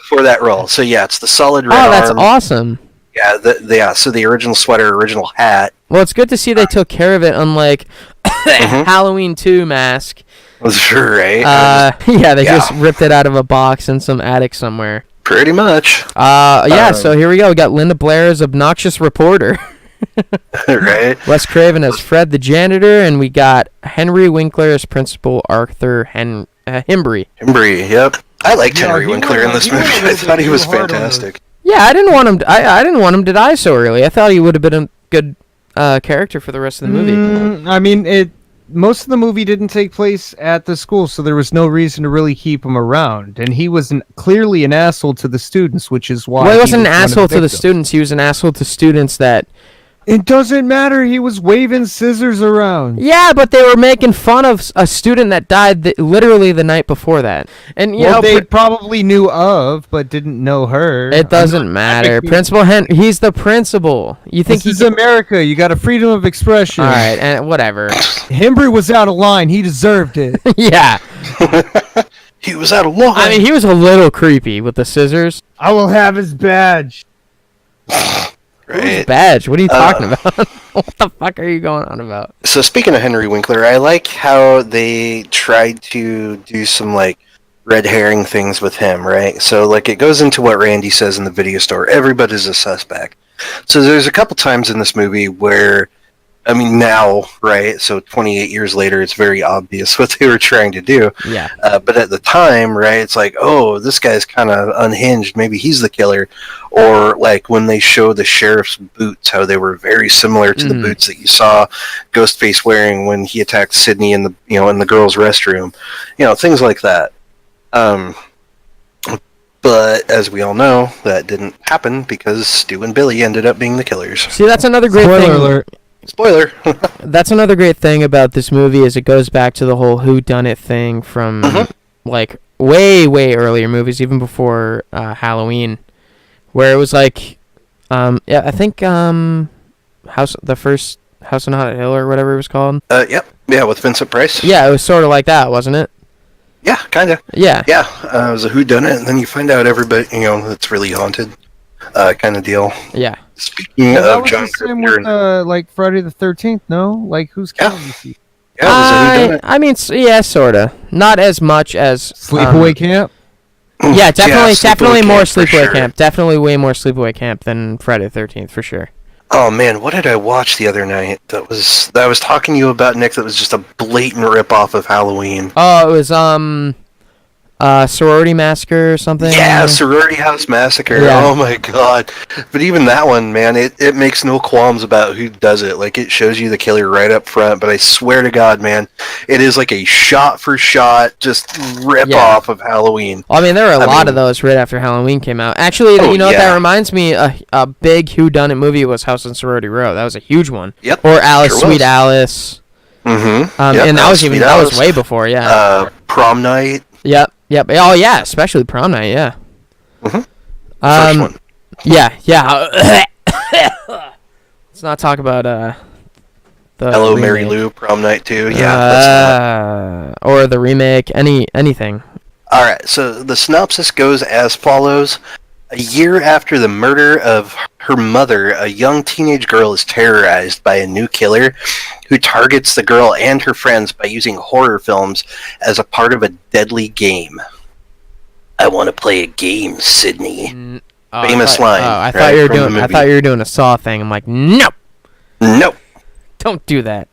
Speaker 4: for that role. So yeah, it's the solid red
Speaker 5: Oh, that's
Speaker 4: arm.
Speaker 5: awesome.
Speaker 4: Yeah, so the original sweater, original hat.
Speaker 5: Well, it's good to see they took care of it, unlike
Speaker 4: Mhm.
Speaker 5: Halloween 2 mask.
Speaker 4: Was sure, right?
Speaker 5: Yeah, they
Speaker 4: Yeah.
Speaker 5: just ripped it out of a box in some attic somewhere.
Speaker 4: Pretty much.
Speaker 5: Yeah, so here we go. We got Linda Blair as obnoxious reporter.
Speaker 4: Right?
Speaker 5: Wes Craven as Fred the janitor, and we got Henry Winkler as Principal Arthur Hembry.
Speaker 4: Embry, yep. I liked
Speaker 6: Yeah,
Speaker 4: Henry
Speaker 6: he
Speaker 4: Winkler
Speaker 6: went-
Speaker 4: in this
Speaker 6: he
Speaker 4: movie.
Speaker 6: went a
Speaker 4: I
Speaker 6: little
Speaker 4: thought
Speaker 6: bit
Speaker 4: he was
Speaker 6: too hard on
Speaker 4: fantastic.
Speaker 5: Yeah, I didn't want him. I didn't want him to die so early. I thought he would have been a good character for the rest of the movie.
Speaker 6: I mean, most of the movie didn't take place at the school, so there was no reason to really keep him around. And he was clearly an asshole to the students, which is why.
Speaker 5: Well, he wasn't an
Speaker 6: was one of
Speaker 5: asshole to the
Speaker 6: victims.
Speaker 5: students. He was an asshole to students that.
Speaker 6: It doesn't matter. He was waving scissors around.
Speaker 5: Yeah, but they were making fun of a student that died literally the night before that, and you
Speaker 6: Well,
Speaker 5: know
Speaker 6: they probably knew of, but didn't know her.
Speaker 5: it doesn't matter. Principal he's the principal. You think
Speaker 6: This
Speaker 5: he?
Speaker 6: is America. You got a freedom of expression.
Speaker 5: All right, and whatever.
Speaker 6: Hembry was out of line. He deserved it.
Speaker 5: Yeah,
Speaker 4: He was out of line.
Speaker 5: I mean he was a little creepy with the scissors.
Speaker 6: I will have his badge.
Speaker 4: right?
Speaker 5: Badge. What are you talking about? What the fuck are you going on about?
Speaker 4: So speaking of Henry Winkler, I like how they tried to do some like red herring things with him, right? So like it goes into what Randy says in the video store. Everybody's a suspect. So there's a couple times in this movie where, I mean now, right? So 28 years later, it's very obvious what they were trying to do.
Speaker 5: Yeah.
Speaker 4: But at the time, right, it's like, oh, this guy's kind of unhinged. Maybe he's the killer. Or like when they show the sheriff's boots, how they were very similar to the boots that you saw Ghostface wearing when he attacked Sydney in the in the girls' restroom. Things like that. But as we all know, that didn't happen because Stu and Billy ended up being the killers.
Speaker 5: See, that's another great
Speaker 6: Spoiler
Speaker 5: thing.
Speaker 6: alert.
Speaker 4: Spoiler.
Speaker 5: That's another great thing about this movie is it goes back to the whole whodunit thing from like way earlier movies, even before Halloween, where it was like, I think the first House on Haunted Hill or whatever it was called.
Speaker 4: Yep. Yeah, with Vincent Price.
Speaker 5: Yeah, it was sort of like that, wasn't it?
Speaker 4: Yeah, kind of.
Speaker 5: Yeah.
Speaker 4: Yeah, it was a whodunit, and then you find out everybody, it's really haunted, kind of deal.
Speaker 5: Yeah.
Speaker 4: Speaking
Speaker 6: Well, that
Speaker 4: of
Speaker 6: was
Speaker 4: John
Speaker 6: the same
Speaker 4: Carpenter,
Speaker 6: with like Friday the 13th. No, like who's killing you?
Speaker 4: yeah, it was a whodunit.
Speaker 5: I mean, yeah, sorta. Not as much as
Speaker 6: Sleepaway Camp.
Speaker 5: Yeah, definitely
Speaker 4: Sleepaway
Speaker 5: more
Speaker 4: Camp for
Speaker 5: Sleepaway
Speaker 4: sure.
Speaker 5: Camp. Definitely way more Sleepaway Camp than Friday the 13th for sure.
Speaker 4: Oh man, what did I watch the other night that I was talking to you about, Nick, that was just a blatant rip-off of Halloween?
Speaker 5: Oh, it was Sorority Massacre or something.
Speaker 4: Yeah, Sorority House Massacre.
Speaker 5: Yeah.
Speaker 4: Oh my god. But even that one, man, it makes no qualms about who does it. Like, it shows you the killer right up front, but I swear to God, man, it is like a shot-for-shot just rip-off of Halloween.
Speaker 5: I mean, there were a
Speaker 4: I
Speaker 5: lot
Speaker 4: mean-
Speaker 5: of those right after Halloween came out. Actually,
Speaker 4: Oh,
Speaker 5: you know what
Speaker 4: yeah.
Speaker 5: that reminds me? A big whodunit movie was House on Sorority Row. That was a huge one.
Speaker 4: Yep.
Speaker 5: Or Alice,
Speaker 4: sure
Speaker 5: Sweet
Speaker 4: was.
Speaker 5: Was.
Speaker 4: Mm-hmm.
Speaker 5: And that was way before, yeah.
Speaker 4: Prom Night.
Speaker 5: Yep. Oh yeah, especially Prom Night, yeah.
Speaker 4: Mhm. First one.
Speaker 5: Yeah. Let's not talk about the
Speaker 4: Hello, Mary
Speaker 5: remake.
Speaker 4: Lou, Prom Night 2. Yeah, that's the one.
Speaker 5: Or the remake, anything.
Speaker 4: All right, so the synopsis goes as follows. A year after the murder of her mother, a young teenage girl is terrorized by a new killer who targets the girl and her friends by using horror films as a part of a deadly game. I want to play a game, Sydney. Famous line.
Speaker 5: Oh, I
Speaker 4: right,
Speaker 5: thought you were
Speaker 4: from the
Speaker 5: doing. I
Speaker 4: movie.
Speaker 5: thought you were doing a Saw thing. I'm like, no,
Speaker 4: Nope.
Speaker 5: don't do that.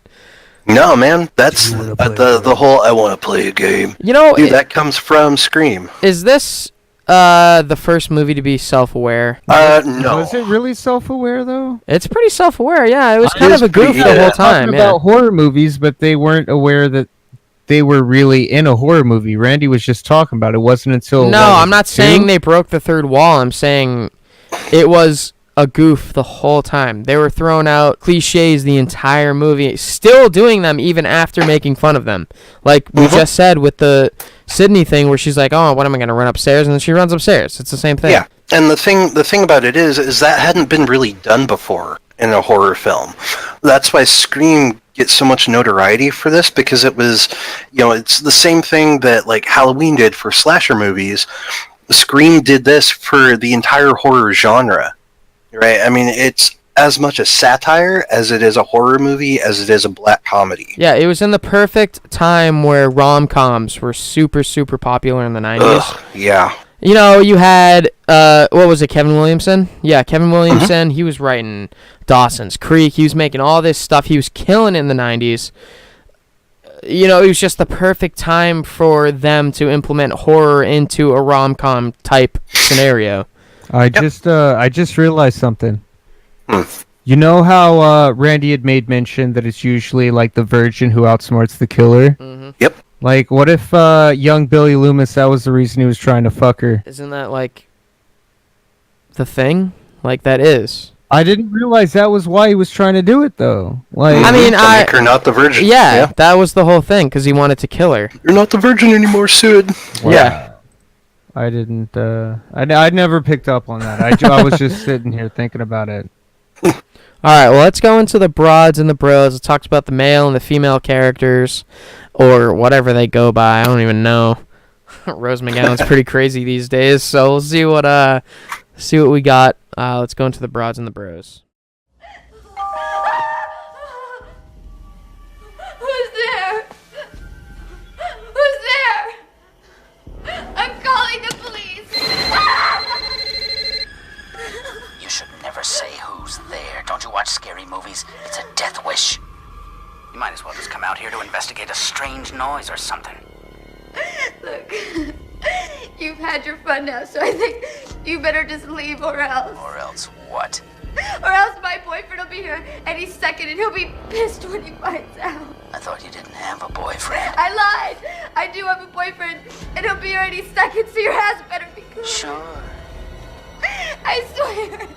Speaker 4: No, man. That's the whole I want to play a game.
Speaker 5: You know,
Speaker 4: Dude, that comes from Scream.
Speaker 5: is this the first movie to be self-aware?
Speaker 4: No.
Speaker 6: Was it really self-aware though?
Speaker 5: It's pretty self-aware. Yeah, it was kind of a goof
Speaker 4: pretty-
Speaker 5: the
Speaker 4: yeah.
Speaker 5: whole time.
Speaker 6: Talking
Speaker 5: Yeah.
Speaker 6: about horror movies, but they weren't aware that they were really in a horror movie. Randy was just talking about it. It wasn't until
Speaker 5: No,
Speaker 6: what, was
Speaker 5: I'm
Speaker 6: it,
Speaker 5: not
Speaker 6: 2?
Speaker 5: saying they broke the third wall. I'm saying it was a goof the whole time. They were throwing out cliches the entire movie, still doing them even after making fun of them. Like we just said with the Sydney thing where she's like, oh, what am I going to run upstairs? And then she runs upstairs. It's the same thing.
Speaker 4: Yeah, and the thing about it is that hadn't been really done before in a horror film. That's why Scream gets so much notoriety for this, because it was, it's the same thing that like Halloween did for slasher movies. Scream did this for the entire horror genre, right? I mean, it's as much a satire as it is a horror movie, as it is a black comedy.
Speaker 5: Yeah, it was in the perfect time where rom-coms were super, super popular in the 90s.
Speaker 4: Ugh, yeah.
Speaker 5: You know, you had, what was it, Kevin Williamson? Yeah, Kevin Williamson, he was writing Dawson's Creek. He was making all this stuff. He was killing it in the 90s. You know, it was just the perfect time for them to implement horror into a rom-com type scenario.
Speaker 6: I just realized something.
Speaker 4: Hmm.
Speaker 6: You know how Randy had made mention that it's usually like the virgin who outsmarts the killer?
Speaker 5: Mm-hmm.
Speaker 4: Yep.
Speaker 6: Like, what if young Billy Loomis, that was the reason he was trying to fuck her?
Speaker 5: Isn't that, like, the thing? Like, that is.
Speaker 6: I didn't realize that was why he was trying to do it, though. Like,
Speaker 5: I mean,
Speaker 4: To make her not the virgin.
Speaker 5: Yeah, that was the whole thing, because he wanted to kill her.
Speaker 4: You're not the virgin anymore, Sid.
Speaker 5: Yeah.
Speaker 6: I didn't. I never picked up on that. I was just sitting here thinking about it.
Speaker 5: All right, well, let's go into the broads and the bros. It talks about the male and the female characters, or whatever they go by. I don't even know. Rose McGowan's pretty crazy these days, so we'll see what we got. Let's go into the broads and the bros.
Speaker 7: Who's there? Who's there? I'm calling the police.
Speaker 8: You should never say who's there. Don't you watch scary movies? It's a death wish. You might as well just come out here to investigate a strange noise or something.
Speaker 7: Look, you've had your fun now, so I think you better just leave or else.
Speaker 8: Or else what?
Speaker 7: Or else my boyfriend will be here any second and he'll be pissed when he finds out.
Speaker 8: I thought you didn't have a boyfriend.
Speaker 7: I lied. I do have a boyfriend and he'll be here any second, so your ass better be good.
Speaker 8: Sure.
Speaker 7: I swear.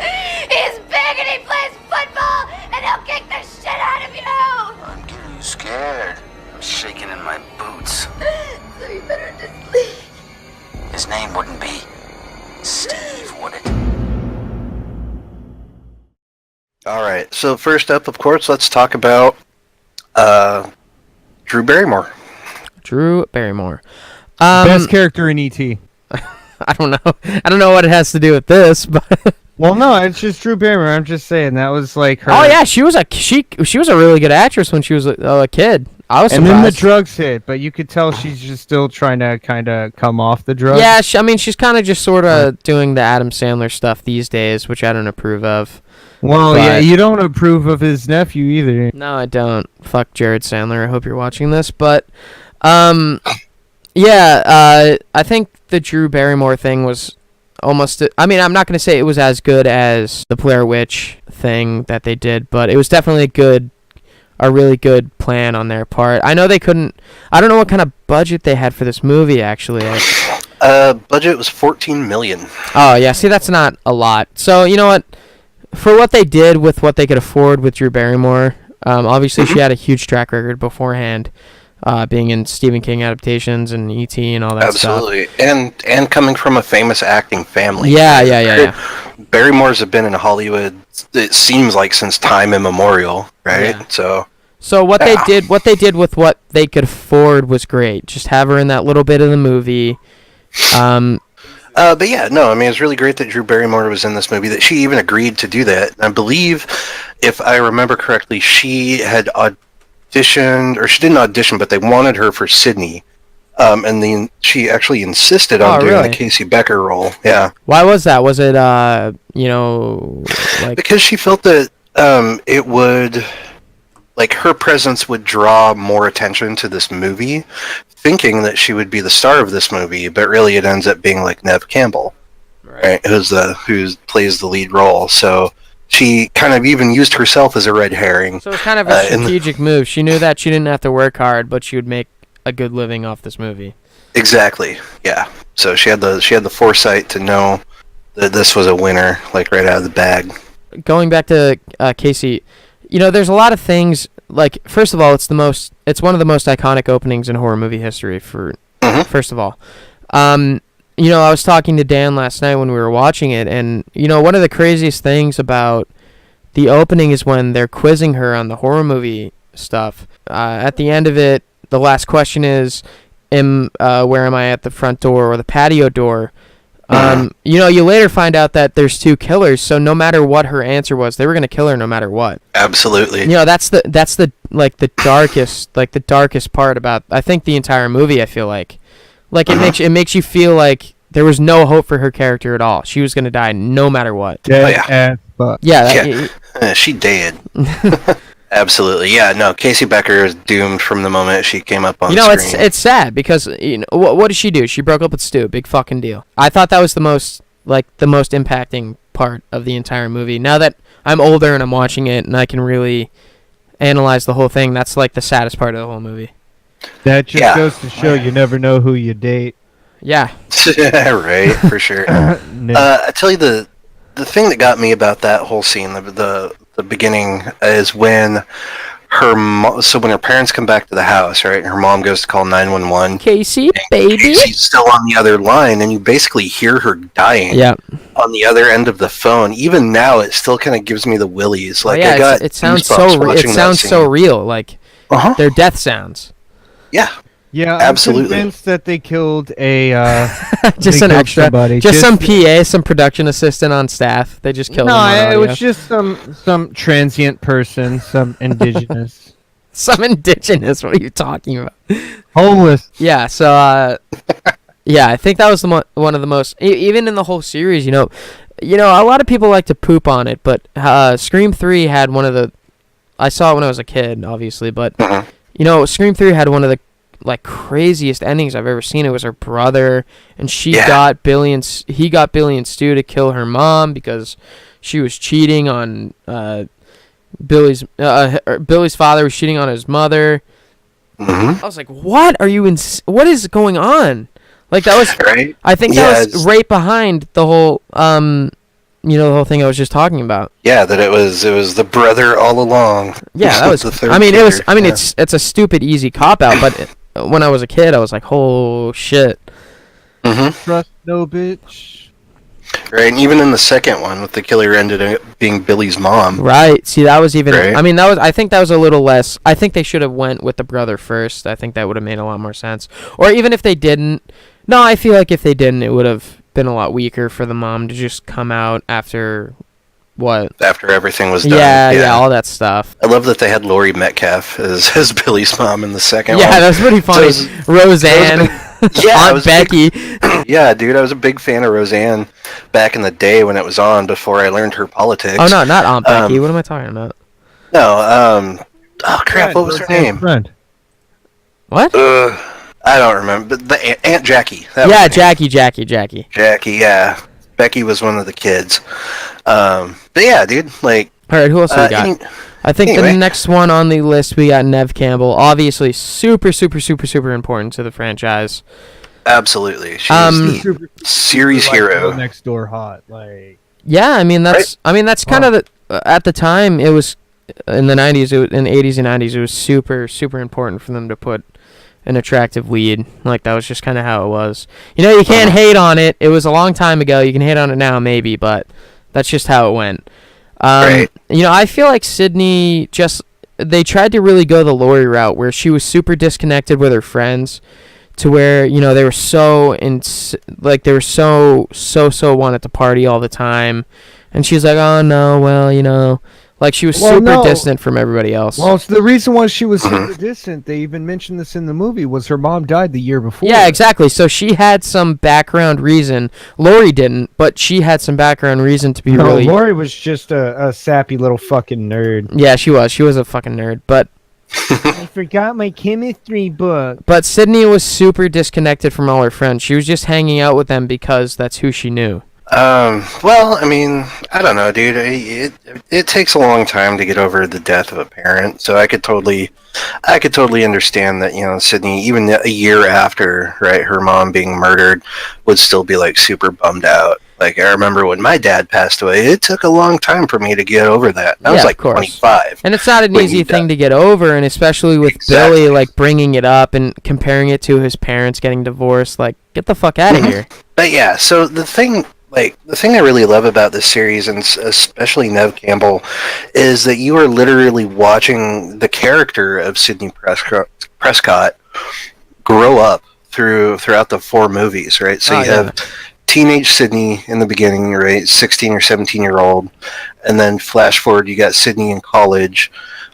Speaker 7: He's big and he plays football and he'll kick the shit out of you.
Speaker 8: I'm getting scared. I'm shaking in my boots.
Speaker 7: So you better just leave.
Speaker 8: His name wouldn't be Steve, would it?
Speaker 4: All right. So first up, of course, let's talk about Drew Barrymore.
Speaker 5: Drew Barrymore.
Speaker 6: Best character in E.T.
Speaker 5: I don't know. I don't know what it has to do with this, but
Speaker 6: Well, no, it's just Drew Barrymore. I'm just saying that was like her.
Speaker 5: oh yeah, she was a really good actress when she was a kid. I was
Speaker 6: And
Speaker 5: surprised.
Speaker 6: then the drugs hit, but you could tell she's just still trying to kind of come off the drugs.
Speaker 5: Yeah, I mean, she's kind of just sort of doing the Adam Sandler stuff these days, which I don't approve of.
Speaker 6: Well, yeah,
Speaker 5: But-
Speaker 6: you don't approve of his nephew either.
Speaker 5: No, I don't. Fuck Jared Sandler. I hope you're watching this, but yeah, I think the Drew Barrymore thing was almost. I mean, I'm not gonna say it was as good as the Blair Witch thing that they did, but it was definitely a really good plan on their part. I know they couldn't. I don't know what kind of budget they had for this movie. Actually,
Speaker 4: Budget was $14 million.
Speaker 5: oh yeah, see, that's not a lot. So you know what? For what they did with what they could afford with Drew Barrymore, obviously she had a huge track record beforehand, being in Stephen King adaptations and E.T. and all that
Speaker 4: Absolutely, and coming from a famous acting family.
Speaker 5: Yeah.
Speaker 4: Barrymores have been in Hollywood. It seems like since time immemorial, right?
Speaker 5: Yeah.
Speaker 4: So
Speaker 5: So what they did with what they could afford was great. Just have her in that little bit of the movie.
Speaker 4: But yeah, no, I mean, it's really great that Drew Barrymore was in this movie, that she even agreed to do that. I believe, if I remember correctly, she had auditioned, or she didn't audition, but they wanted her for Sydney. And then she actually insisted on doing the Casey Becker role. Yeah.
Speaker 5: Why was that? Was it, like...
Speaker 4: Because she felt that it would... Like, her presence would draw more attention to this movie, thinking that she would be the star of this movie, but really it ends up being like Neve Campbell, right? Who plays the lead role. So she kind of even used herself as a red herring.
Speaker 5: So it's kind of a strategic move. She knew that she didn't have to work hard, but she would make a good living off this movie.
Speaker 4: Exactly. Yeah. So she had the foresight to know that this was a winner, like right out of the bag.
Speaker 5: Going back to Casey. There's a lot of things, like, first of all, it's one of the most iconic openings in horror movie history, first of all. I was talking to Dan last night when we were watching it, and, one of the craziest things about the opening is when they're quizzing her on the horror movie stuff. At the end of it, the last question is, where am I at the front door or the patio door? You later find out that there's two killers, so no matter what her answer was, they were gonna kill her no matter what.
Speaker 4: Absolutely.
Speaker 5: That's the darkest part about, I think, the entire movie. I feel like it makes you feel like there was no hope for her character at all. She was gonna die no matter what.
Speaker 4: She did. Absolutely, yeah. No, Casey Becker is doomed from the moment she came up on screen.
Speaker 5: It's sad because what did she do? She broke up with Stu. Big fucking deal. I thought that was the most impacting part of the entire movie. Now that I'm older and I'm watching it and I can really analyze the whole thing, that's like the saddest part of the whole movie.
Speaker 6: That just goes to show you never know who you date.
Speaker 5: Yeah.
Speaker 4: Right, for sure. I tell you the thing that got me about that whole scene, the beginning, is when when her parents come back to the house, right? And her mom goes to call 911.
Speaker 5: Casey, baby.
Speaker 4: Casey's still on the other line, and you basically hear her dying.
Speaker 5: Yeah.
Speaker 4: On the other end of the phone. Even now, it still kind of gives me the willies. Like,
Speaker 5: it sounds so real. Like their death sounds.
Speaker 4: Yeah.
Speaker 6: Yeah,
Speaker 4: absolutely.
Speaker 6: I'm convinced that they killed a
Speaker 5: just an extra, somebody. Just some PA, some production assistant on staff. They just killed him.
Speaker 6: No, it was just some transient person, some indigenous.
Speaker 5: Some indigenous. What are you talking about?
Speaker 6: Homeless.
Speaker 5: Yeah. So, I think that was one of the most. Even in the whole series, a lot of people like to poop on it, but Scream 3 had one of the. I saw it when I was a kid, obviously, but Scream 3 had one of the craziest endings I've ever seen. It was her brother, and he got Billy and Stu to kill her mom because she was cheating on Billy's father was cheating on his mother. I was like, what are you what is going on? Like, that was
Speaker 4: right?
Speaker 5: I think that was right behind the whole the whole thing I was just talking about.
Speaker 4: Yeah, that it was the brother all along.
Speaker 5: Yeah, that was the third it's a stupid easy cop out, but when I was a kid, I was like, oh shit.
Speaker 6: Trust no bitch.
Speaker 4: Right, and even in the second one, with the killer ended up being Billy's mom.
Speaker 5: Right. See, that was even.
Speaker 4: Right.
Speaker 5: I think that was a little less. I think they should have went with the brother first. I think that would have made a lot more sense. Or even if they didn't. No, I feel like if they didn't, it would have been a lot weaker for the mom to just come out after. What?
Speaker 4: After everything was done.
Speaker 5: Yeah, all that stuff.
Speaker 4: I love that they had Laurie Metcalf as Billy's mom in the second one.
Speaker 5: Yeah, that was pretty funny. Roseanne. Aunt Becky.
Speaker 4: Yeah, dude, I was a big fan of Roseanne back in the day when it was on, before I learned her politics.
Speaker 5: Oh, no, not Aunt Becky. What am I talking about?
Speaker 4: No, oh crap, what was her name?
Speaker 6: Friend.
Speaker 5: What?
Speaker 4: I don't remember. But the Aunt Jackie.
Speaker 5: Jackie.
Speaker 4: Jackie, yeah. Becky was one of the kids. But yeah, dude, like...
Speaker 5: Alright, who else we got? I think the next one on the list, we got Neve Campbell. Obviously, super, super, super, super important to the franchise.
Speaker 4: Absolutely. She's the series hero.
Speaker 6: Next door hot, like...
Speaker 5: Yeah, I mean, that's kind of at the time, it was... In the 90s, in the 80s and 90s, it was super, super important for them to put an attractive lead. Like, that was just kind of how it was. You can't hate on it. It was a long time ago. You can hate on it now, maybe, but that's just how it went.
Speaker 4: Right.
Speaker 5: I feel like Sydney just they tried to really go the Lori route, where she was super disconnected with her friends, to where they were so they were so wanted to party all the time, and she's like, oh no, well, like she was super distant from everybody else.
Speaker 6: Well, so the reason why she was super distant, they even mentioned this in the movie, was her mom died the year before.
Speaker 5: Yeah, exactly. So she had some background reason. Lori didn't, but she had some background reason to be really...
Speaker 6: Lori was just a sappy little fucking nerd.
Speaker 5: Yeah, she was. She was a fucking nerd, but...
Speaker 6: I forgot my chemistry book.
Speaker 5: But Sydney was super disconnected from all her friends. She was just hanging out with them because that's who she knew.
Speaker 4: Well, I mean, I don't know, dude. It takes a long time to get over the death of a parent, so I could totally understand that, Sydney, even a year after, right, her mom being murdered, would still be, like, super bummed out. Like, I remember when my dad passed away, it took a long time for me to get over that. I was, like, 25.
Speaker 5: And it's not an easy thing to get over, and especially with Billy, like, bringing it up and comparing it to his parents getting divorced. Like, get the fuck out of here.
Speaker 4: But, yeah, so the thing I really love about this series, and especially Neve Campbell, is that you are literally watching the character of Sidney Prescott grow up throughout the 4 movies, right? So you have teenage Sidney in the beginning, right? 16 or 17-year-old. And then flash forward, you got Sidney in college.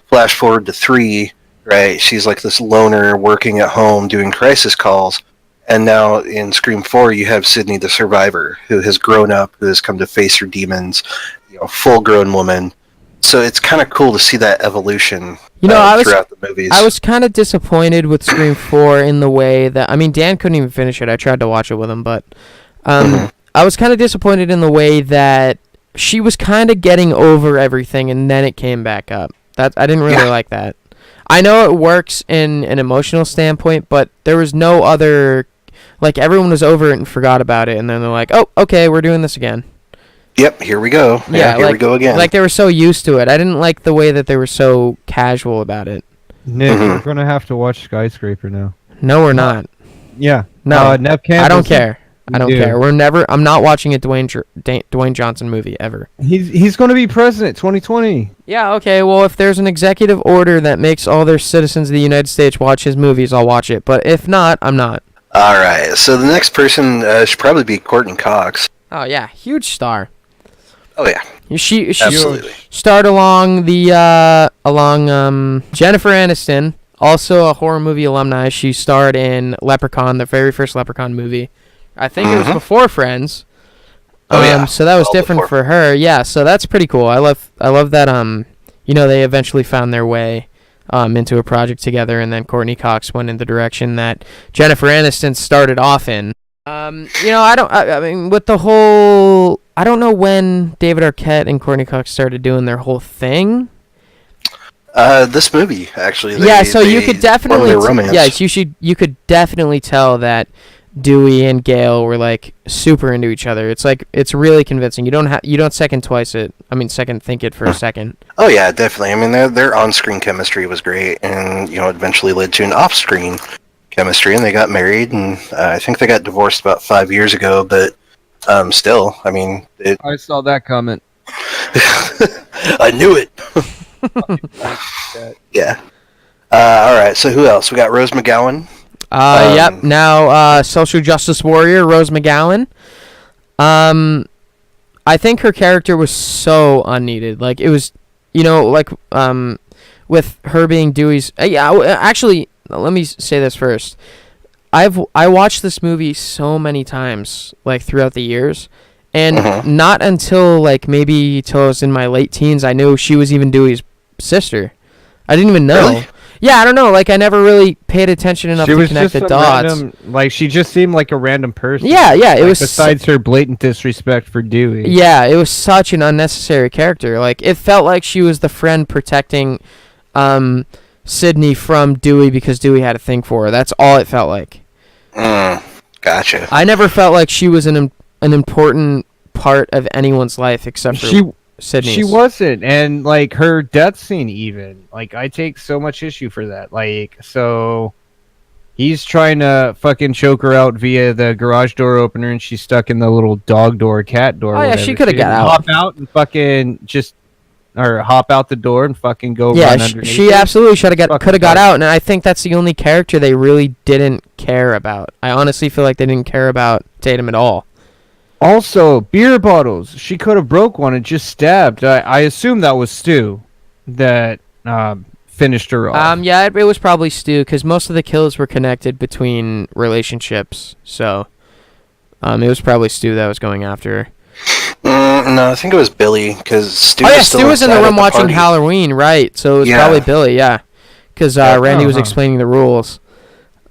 Speaker 4: Flash forward to 3, right? She's like this loner working at home doing crisis calls. And now in Scream 4, you have Sidney the survivor, who has grown up, who has come to face her demons, full-grown woman. So it's kind of cool to see that evolution throughout the movies.
Speaker 5: I was kind of disappointed with Scream 4 in the way that... I mean, Dan couldn't even finish it. I tried to watch it with him, but... I was kind of disappointed in the way that she was kind of getting over everything, and then it came back up. I didn't really like that. I know it works in an emotional standpoint, but there was no other... Like, everyone was over it and forgot about it, and then they're like, oh, okay, we're doing this again.
Speaker 4: Yep, here we go. Yeah, here we go again.
Speaker 5: Like, they were so used to it. I didn't like the way that they were so casual about it.
Speaker 6: Nick, we're going to have to watch Skyscraper now.
Speaker 5: No, we're not.
Speaker 6: Yeah.
Speaker 5: No,
Speaker 6: Neve Campbell.
Speaker 5: I don't care. I don't care. I'm not watching a Dwayne Johnson movie ever.
Speaker 6: He's going to be president 2020.
Speaker 5: Yeah, okay. Well, if there's an executive order that makes all their citizens of the United States watch his movies, I'll watch it. But if not, I'm not.
Speaker 4: All right. So the next person should probably be Courtney Cox.
Speaker 5: Oh yeah, huge star.
Speaker 4: Oh yeah.
Speaker 5: She
Speaker 4: Absolutely.
Speaker 5: starred along Jennifer Aniston, also a horror movie alumni. She starred in Leprechaun, the very first Leprechaun movie. I think it was before Friends.
Speaker 4: Oh yeah.
Speaker 5: So that was different for her. Yeah. So that's pretty cool. I love that. They eventually found their way into a project together, and then Courtney Cox went in the direction that Jennifer Aniston started off in. I mean, with the whole, I don't know when David Arquette and Courtney Cox started doing their whole thing.
Speaker 4: This movie actually.
Speaker 5: You could definitely, you could definitely tell that Dewey and Gale were like super into each other. It's really convincing. You don't second think it for a second.
Speaker 4: Oh yeah, definitely. I mean, their on-screen chemistry was great, and eventually led to an off-screen chemistry, and they got married, and I think they got divorced about 5 years ago. But still, I mean,
Speaker 6: I saw that comment.
Speaker 4: I knew it. Yeah. All right. So who else? We got Rose McGowan.
Speaker 5: Yep. Now, social justice warrior Rose McGowan. I think her character was so unneeded. Like, it was, with her being Dewey's. Actually, let me say this first. I watched this movie so many times, like, throughout the years, and not until maybe till I was in my late teens, I knew she was even Dewey's sister. I didn't even know. Really? Yeah, I don't know. Like, I never really paid attention enough to connect the dots.
Speaker 6: She just seemed like a random person.
Speaker 5: Yeah. It was
Speaker 6: besides her blatant disrespect for Dewey.
Speaker 5: Yeah, it was such an unnecessary character. Like, it felt like she was the friend protecting Sydney from Dewey because Dewey had a thing for her. That's all it felt like.
Speaker 4: Gotcha.
Speaker 5: I never felt like she was an important part of anyone's life except for Sydney's.
Speaker 6: She wasn't, and her death scene even. I take so much issue for that. So he's trying to fucking choke her out via the garage door opener, and she's stuck in the little dog door, cat door.
Speaker 5: Oh yeah, she could have got out.
Speaker 6: Hop out and fucking just or hop out the door and fucking go
Speaker 5: Yeah,
Speaker 6: run underneath
Speaker 5: she
Speaker 6: it.
Speaker 5: absolutely could have
Speaker 6: Fucking
Speaker 5: got
Speaker 6: dumb.
Speaker 5: out, and I think that's the only character they really didn't care about. I honestly feel like they didn't care about Tatum at all.
Speaker 6: Also, beer bottles. She could have broke one and just stabbed. I assume that was Stu that finished her off.
Speaker 5: Yeah, it was probably Stu because most of the kills were connected between relationships. So, it was probably Stu that was going after her.
Speaker 4: No, I think it was Billy because Stu.
Speaker 5: Oh yeah,
Speaker 4: was still
Speaker 5: Stu was in the
Speaker 4: inside at
Speaker 5: room watching
Speaker 4: party.
Speaker 5: Halloween, right? So it was
Speaker 4: Yeah.
Speaker 5: probably Billy, yeah, because Randy was
Speaker 6: Uh-huh.
Speaker 5: explaining the rules.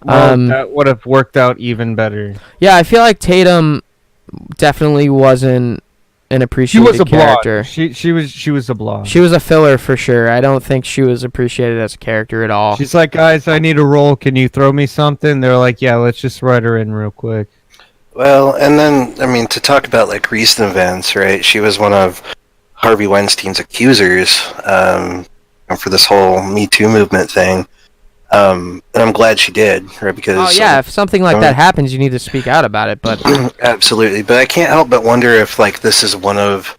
Speaker 6: Well, that would have worked out even better.
Speaker 5: Yeah, I feel like Tatum definitely wasn't an
Speaker 6: She
Speaker 5: appreciated
Speaker 6: was a
Speaker 5: character.
Speaker 6: blonde. She was a blonde.
Speaker 5: She was a filler for sure. I don't think she was appreciated as a character at all.
Speaker 6: She's like, guys, I need a role. Can you throw me something? They're like, yeah, let's just write her in real quick.
Speaker 4: Well, and then I mean to talk about like recent events, right? She was one of Harvey Weinstein's accusers for this whole Me Too movement thing, and I'm glad she did, right? Because
Speaker 5: Oh yeah, if something like that happens, you need to speak out about it. But
Speaker 4: absolutely, but I can't help but wonder if like this is one of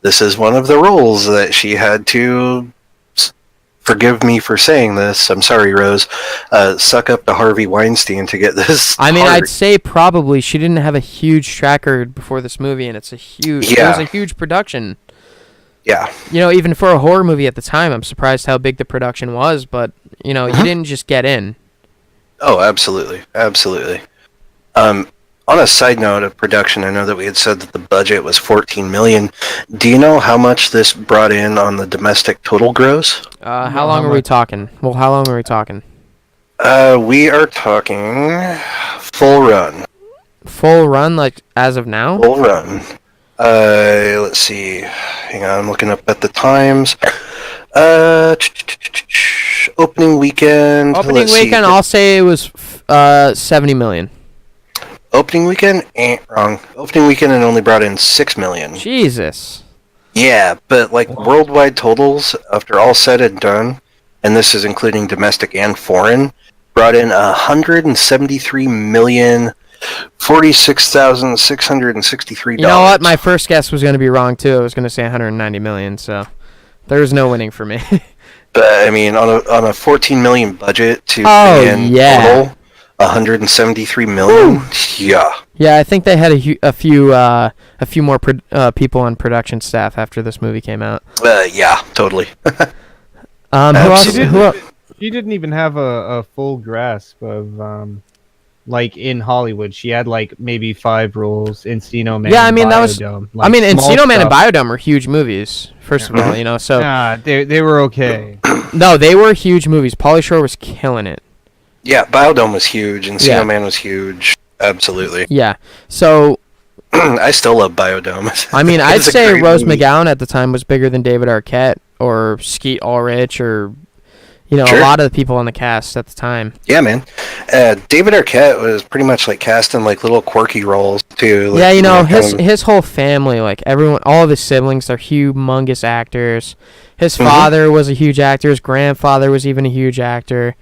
Speaker 4: the roles that she had to. Forgive me for saying this. I'm sorry, Rose. Suck up to Harvey Weinstein to get this.
Speaker 5: I mean,
Speaker 4: part.
Speaker 5: I'd say probably she didn't have a huge track record before this movie, and it was a huge production.
Speaker 4: Yeah.
Speaker 5: You know, even for a horror movie at the time, I'm surprised how big the production was. But you know, you didn't just get in.
Speaker 4: Oh, absolutely, absolutely. On a side note of production, I know that we had said that the budget was $14 million. Do you know how much this brought in on the domestic total gross?
Speaker 5: How long are we talking? Well, how long are we talking?
Speaker 4: We are talking full run.
Speaker 5: Full run, like as of now?
Speaker 4: Full run. Let's see. Hang on, I'm looking up at the times. Opening weekend.
Speaker 5: Opening
Speaker 4: let's see.
Speaker 5: weekend, I'll say it was 70 million.
Speaker 4: Opening weekend? Wrong. Opening weekend and only brought in $6 million.
Speaker 5: Jesus.
Speaker 4: Yeah, but like worldwide totals, after all said and done, and this is including domestic and foreign, brought in $173,046,663.
Speaker 5: You know what? My first guess was going to be wrong too. I was going to say 190 million. So there was no winning for me.
Speaker 4: But I mean, on a $14 million budget to
Speaker 5: Oh,
Speaker 4: bring in
Speaker 5: yeah.
Speaker 4: total, $173 million. Yeah.
Speaker 5: Yeah, I think they had a few more people on production staff after this movie came out.
Speaker 4: Yeah, totally.
Speaker 5: Who else?
Speaker 6: She didn't even have a full grasp of like in Hollywood. She had like maybe 5 roles. Encino Man.
Speaker 5: Yeah, I mean that was.
Speaker 6: Biodome,
Speaker 5: I mean,
Speaker 6: small
Speaker 5: Encino Man and
Speaker 6: stuff.
Speaker 5: Biodome were huge movies. First of all, you know, so
Speaker 6: Nah, they were okay.
Speaker 5: no, they were huge movies. Pauly Shore was killing it.
Speaker 4: Yeah, Biodome was huge, and
Speaker 5: Yeah.
Speaker 4: Encino Man was huge. Absolutely.
Speaker 5: Yeah. So
Speaker 4: I still love Biodome.
Speaker 5: I mean, I'd
Speaker 4: It's a
Speaker 5: say
Speaker 4: great
Speaker 5: Rose
Speaker 4: movie.
Speaker 5: McGowan at the time was bigger than David Arquette or Skeet Ulrich or, you know,
Speaker 4: Sure.
Speaker 5: a lot of the people on the cast at the time.
Speaker 4: Yeah, man. David Arquette was pretty much like cast in like little quirky roles too. Like,
Speaker 5: Yeah, you know,
Speaker 4: kind of-
Speaker 5: his whole family, like everyone, all of his siblings, they're humongous actors. His
Speaker 4: Mhm.
Speaker 5: father was a huge actor. His grandfather was even a huge actor.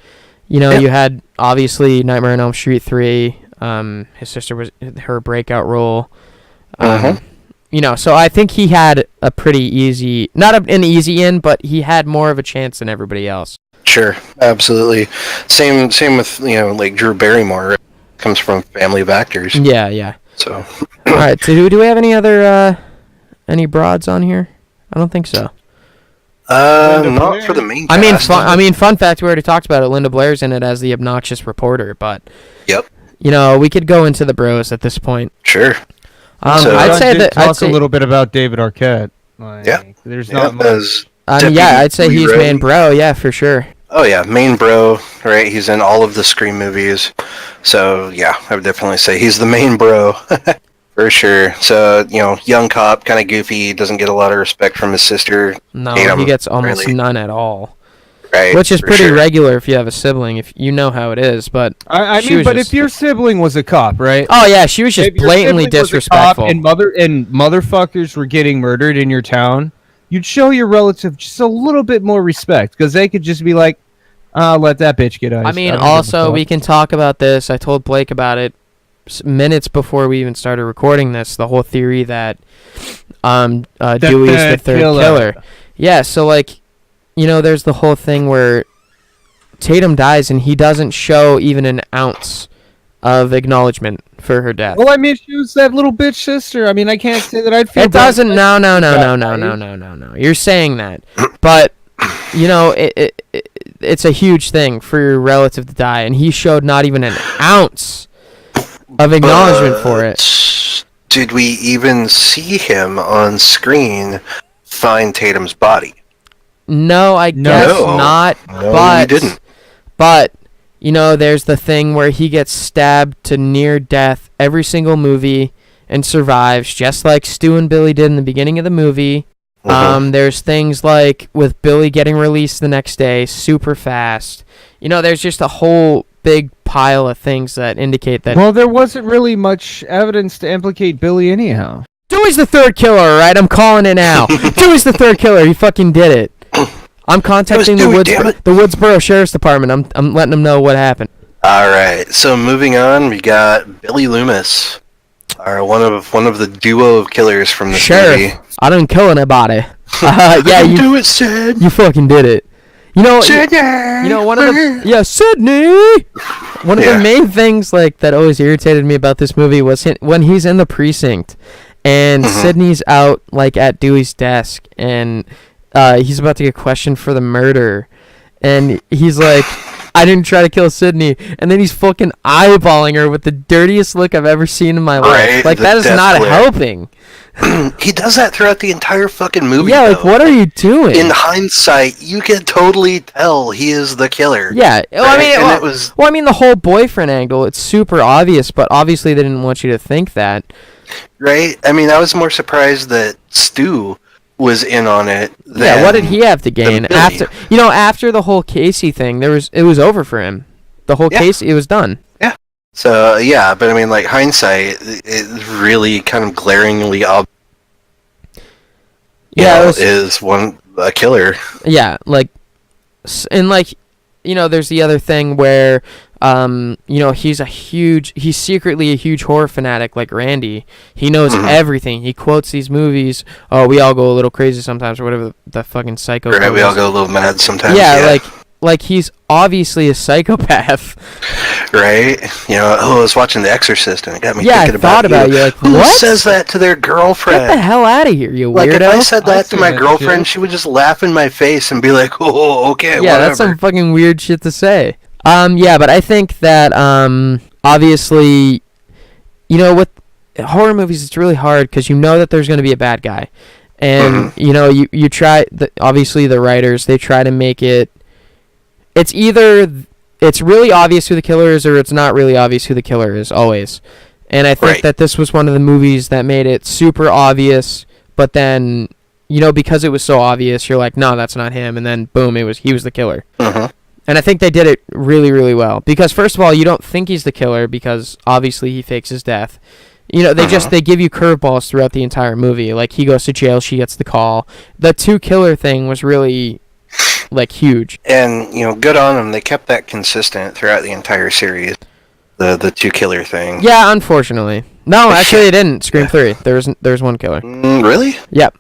Speaker 5: You know,
Speaker 4: Yeah.
Speaker 5: you had obviously Nightmare on Elm Street 3. His sister was her breakout role.
Speaker 4: Mhm.
Speaker 5: You know, so I think he had a pretty easy, not an easy in, but he had more of a chance than everybody else.
Speaker 4: Sure, absolutely. Same with like Drew Barrymore. Comes from family of actors.
Speaker 5: Yeah, yeah.
Speaker 4: So
Speaker 5: All right, so do we have any other any broads on here? I don't think so.
Speaker 4: not for the main.
Speaker 5: I mean,
Speaker 4: cast.
Speaker 5: fun fact, we already talked about it. Linda Blair's in it as the obnoxious reporter, but
Speaker 4: Yep.
Speaker 5: you know, we could go into the bros at this point.
Speaker 4: Sure. So-
Speaker 5: I'd say
Speaker 6: Did
Speaker 5: that.
Speaker 6: talk
Speaker 5: I'd say,
Speaker 6: a little bit about David Arquette. Like,
Speaker 4: Yeah.
Speaker 6: There's
Speaker 4: Yeah,
Speaker 6: not much.
Speaker 4: as
Speaker 5: yeah,
Speaker 4: Deputy
Speaker 5: I'd say he's
Speaker 4: Ray.
Speaker 5: main bro. Yeah, for sure.
Speaker 4: Oh yeah, main bro, right? He's in all of the Scream movies. So yeah, I would definitely say he's the main bro. For sure. So, young cop, kind of goofy, doesn't get a lot of respect from his sister.
Speaker 5: No,
Speaker 4: Tatum,
Speaker 5: he gets almost
Speaker 4: really.
Speaker 5: none at all.
Speaker 4: Right.
Speaker 5: Which is
Speaker 4: for
Speaker 5: pretty
Speaker 4: sure.
Speaker 5: regular if you have a sibling, if you know how it is. But
Speaker 6: I
Speaker 5: she
Speaker 6: mean,
Speaker 5: was
Speaker 6: but
Speaker 5: just-
Speaker 6: if your sibling was a cop, right?
Speaker 5: oh yeah, she was just
Speaker 6: If your
Speaker 5: blatantly
Speaker 6: sibling was a cop
Speaker 5: disrespectful.
Speaker 6: and motherfuckers were getting murdered in your town, you'd show your relative just a little bit more respect because they could just be like, let that bitch get iced.
Speaker 5: I mean,
Speaker 6: don't give a
Speaker 5: also
Speaker 6: fuck."
Speaker 5: we can talk about this. I told Blake about it minutes before we even started recording this. The whole theory that Dewey's the third killer. Yeah, so like, there's the whole thing where Tatum dies and he doesn't show even an ounce of acknowledgement for her death.
Speaker 6: Well, I mean, she was that little bitch sister. I mean, I can't say that I'd feel.
Speaker 5: It doesn't. No. You're saying that, but it's a huge thing for your relative to die, and he showed not even an ounce of acknowledgement for it.
Speaker 4: Did we even see him on screen find Tatum's body?
Speaker 5: No, I guess not.
Speaker 4: No,
Speaker 5: but
Speaker 4: we didn't.
Speaker 5: But there's the thing where he gets stabbed to near death every single movie and survives, just like Stu and Billy did in the beginning of the movie. There's things like with Billy getting released the next day super fast. There's just a whole big pile of things that indicate that.
Speaker 6: Well, there wasn't really much evidence to implicate Billy anyhow.
Speaker 5: Dewey's the third killer, alright? I'm calling it now. Dewey's the third killer. He fucking did it. I'm contacting the Woodsboro Sheriff's Department. I'm letting them know what happened.
Speaker 4: All right. So moving on, we got Billy Loomis, one of the duo of killers from this movie.
Speaker 5: I didn't kill anybody. Yeah, you
Speaker 4: do it, Sid.
Speaker 5: You fucking did it.
Speaker 4: Sydney.
Speaker 5: One of the Sydney. One of the main things like that always irritated me about this movie was when he's in the precinct and Sydney's out like at Dewey's desk and he's about to get questioned for the murder, and he's like, I didn't try to kill Sydney, and then he's fucking eyeballing her with the dirtiest look I've ever seen in my life. Like, that is not helping.
Speaker 4: He does that throughout the entire fucking movie.
Speaker 5: Yeah, like, what are you doing?
Speaker 4: In hindsight, you can totally tell he is the killer.
Speaker 5: Yeah,
Speaker 4: right?
Speaker 5: I mean, the whole boyfriend angle, it's super obvious, but obviously they didn't want you to think that.
Speaker 4: Right? I mean, I was more surprised that Stu was in on it.
Speaker 5: Yeah, what did he have to gain after the whole Casey thing? It was over for him. The whole case, it was done.
Speaker 4: Yeah. So but I mean, like, hindsight, it really kind of glaringly obvious. Is one a killer. Yeah, like, and like, there's the other thing where he's secretly a huge horror fanatic like Randy. He knows everything. He quotes these movies. Oh, we all go a little crazy sometimes, or whatever the fucking psycho. Right, we all go a little mad sometimes.
Speaker 5: Yeah, like he's obviously a psychopath.
Speaker 4: Right? I was watching The Exorcist and it got me thinking
Speaker 5: about you. Like,
Speaker 4: who
Speaker 5: what?
Speaker 4: says that to their girlfriend?
Speaker 5: Get the hell out of here, you weirdo.
Speaker 4: Like, if I said that to my girlfriend, she would just laugh in my face and be like, oh, okay,
Speaker 5: yeah,
Speaker 4: whatever.
Speaker 5: That's some fucking weird shit to say. But I think that, obviously, with horror movies, it's really hard because that there's going to be a bad guy. And, you try, obviously the writers, they try to make it, it's either, it's really obvious who the killer is or it's not really obvious who the killer is, always. And I think that this was one of the movies that made it super obvious, but then, because it was so obvious, you're like, no, that's not him. And then, boom, he was the killer. And I think they did it really, really well. Because, first of all, you don't think he's the killer because, obviously, he fakes his death. They give you curveballs throughout the entire movie. Like, he goes to jail, she gets the call. The two killer thing was really, like, huge.
Speaker 4: And, good on them. They kept that consistent throughout the entire series. The two killer thing.
Speaker 5: Yeah, unfortunately. No, actually, they didn't. Scream 3. There was one killer.
Speaker 4: Really?
Speaker 5: Yep.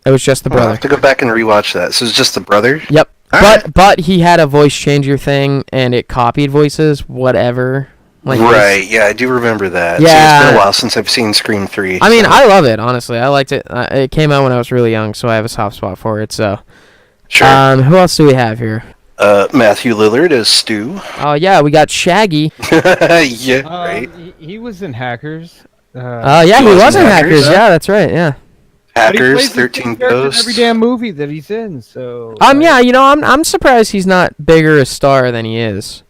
Speaker 5: It was just the brother.
Speaker 4: I'll have to go back and rewatch that. So it's just the brother?
Speaker 5: Yep. But he had a voice changer thing, and it copied voices, whatever. Like
Speaker 4: yeah, I do remember that.
Speaker 5: Yeah.
Speaker 4: So it's been a while since I've seen Scream 3.
Speaker 5: I mean, I love it, honestly. I liked it. It came out when I was really young, so I have a soft spot for it. So,
Speaker 4: sure.
Speaker 5: Who else do we have here?
Speaker 4: Matthew Lillard as Stu.
Speaker 5: Oh, yeah, we got Shaggy.
Speaker 4: Yeah, right.
Speaker 6: He was in Hackers.
Speaker 5: He was in Hackers. Yeah, that's right, yeah.
Speaker 4: Hackers, 13 Ghosts.
Speaker 6: Every damn movie that he's in, so...
Speaker 5: I'm surprised he's not bigger a star than he is.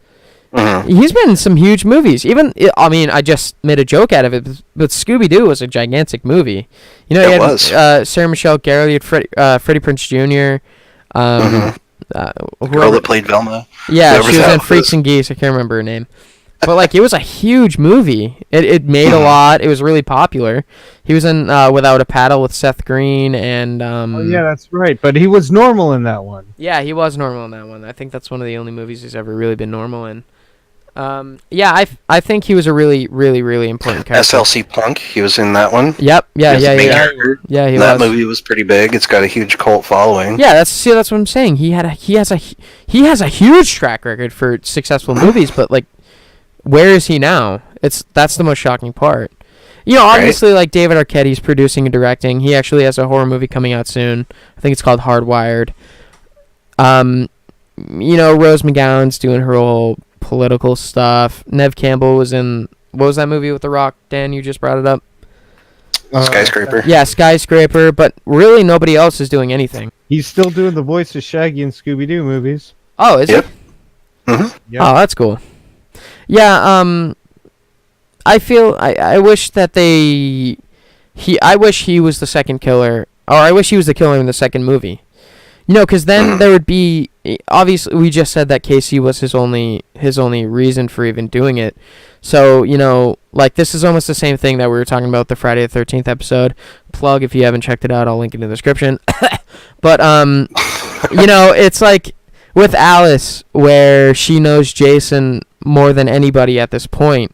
Speaker 5: He's been in some huge movies. I just made a joke out of it, but Scooby-Doo was a gigantic movie.
Speaker 4: It was.
Speaker 5: Sarah Michelle Gellar, you had Freddie Prinze Jr.,
Speaker 4: girl that played Velma.
Speaker 5: Yeah, she was in Freaks and Geese. I can't remember her name. But, it was a huge movie. It made a lot. It was really popular. He was in Without a Paddle with Seth Green and...
Speaker 6: oh, yeah, that's right. But he was normal in that one.
Speaker 5: Yeah, he was normal in that one. I think that's one of the only movies he's ever really been normal in. Yeah, I think he was a really, really, really important character.
Speaker 4: SLC Punk, he was in that one.
Speaker 5: Yep. Yeah.
Speaker 4: He was the
Speaker 5: Yeah.
Speaker 4: main
Speaker 5: Yeah.
Speaker 4: character.
Speaker 5: Yeah. He
Speaker 4: That
Speaker 5: was.
Speaker 4: movie was pretty big. It's got a huge cult following.
Speaker 5: Yeah, that's what I'm saying. He has a huge track record for successful movies, but like, where is he now? That's the most shocking part. You know, obviously, like David Arquette's producing and directing. He actually has a horror movie coming out soon. I think it's called Hardwired. You know, Rose McGowan's doing her whole political stuff. Nev Campbell was in, what was that movie with The Rock? Dan, you just brought it up.
Speaker 4: Skyscraper.
Speaker 5: Yeah, Skyscraper. But really, nobody else is doing anything.
Speaker 6: He's still doing the voice of Shaggy in Scooby-Doo movies.
Speaker 5: Oh, is
Speaker 4: Yep.
Speaker 5: it?
Speaker 6: Yep.
Speaker 5: Oh, that's cool. Yeah, I feel I wish that I wish he was the second killer, or I wish he was the killer in the second movie. You know, because then there would be, obviously we just said that Casey was his only reason for even doing it. So, you know, like this is almost the same thing that we were talking about the Friday the 13th episode. Plug if you haven't checked it out, I'll link it in the description. But you know, it's like with Alice where she knows Jason more than anybody at this point.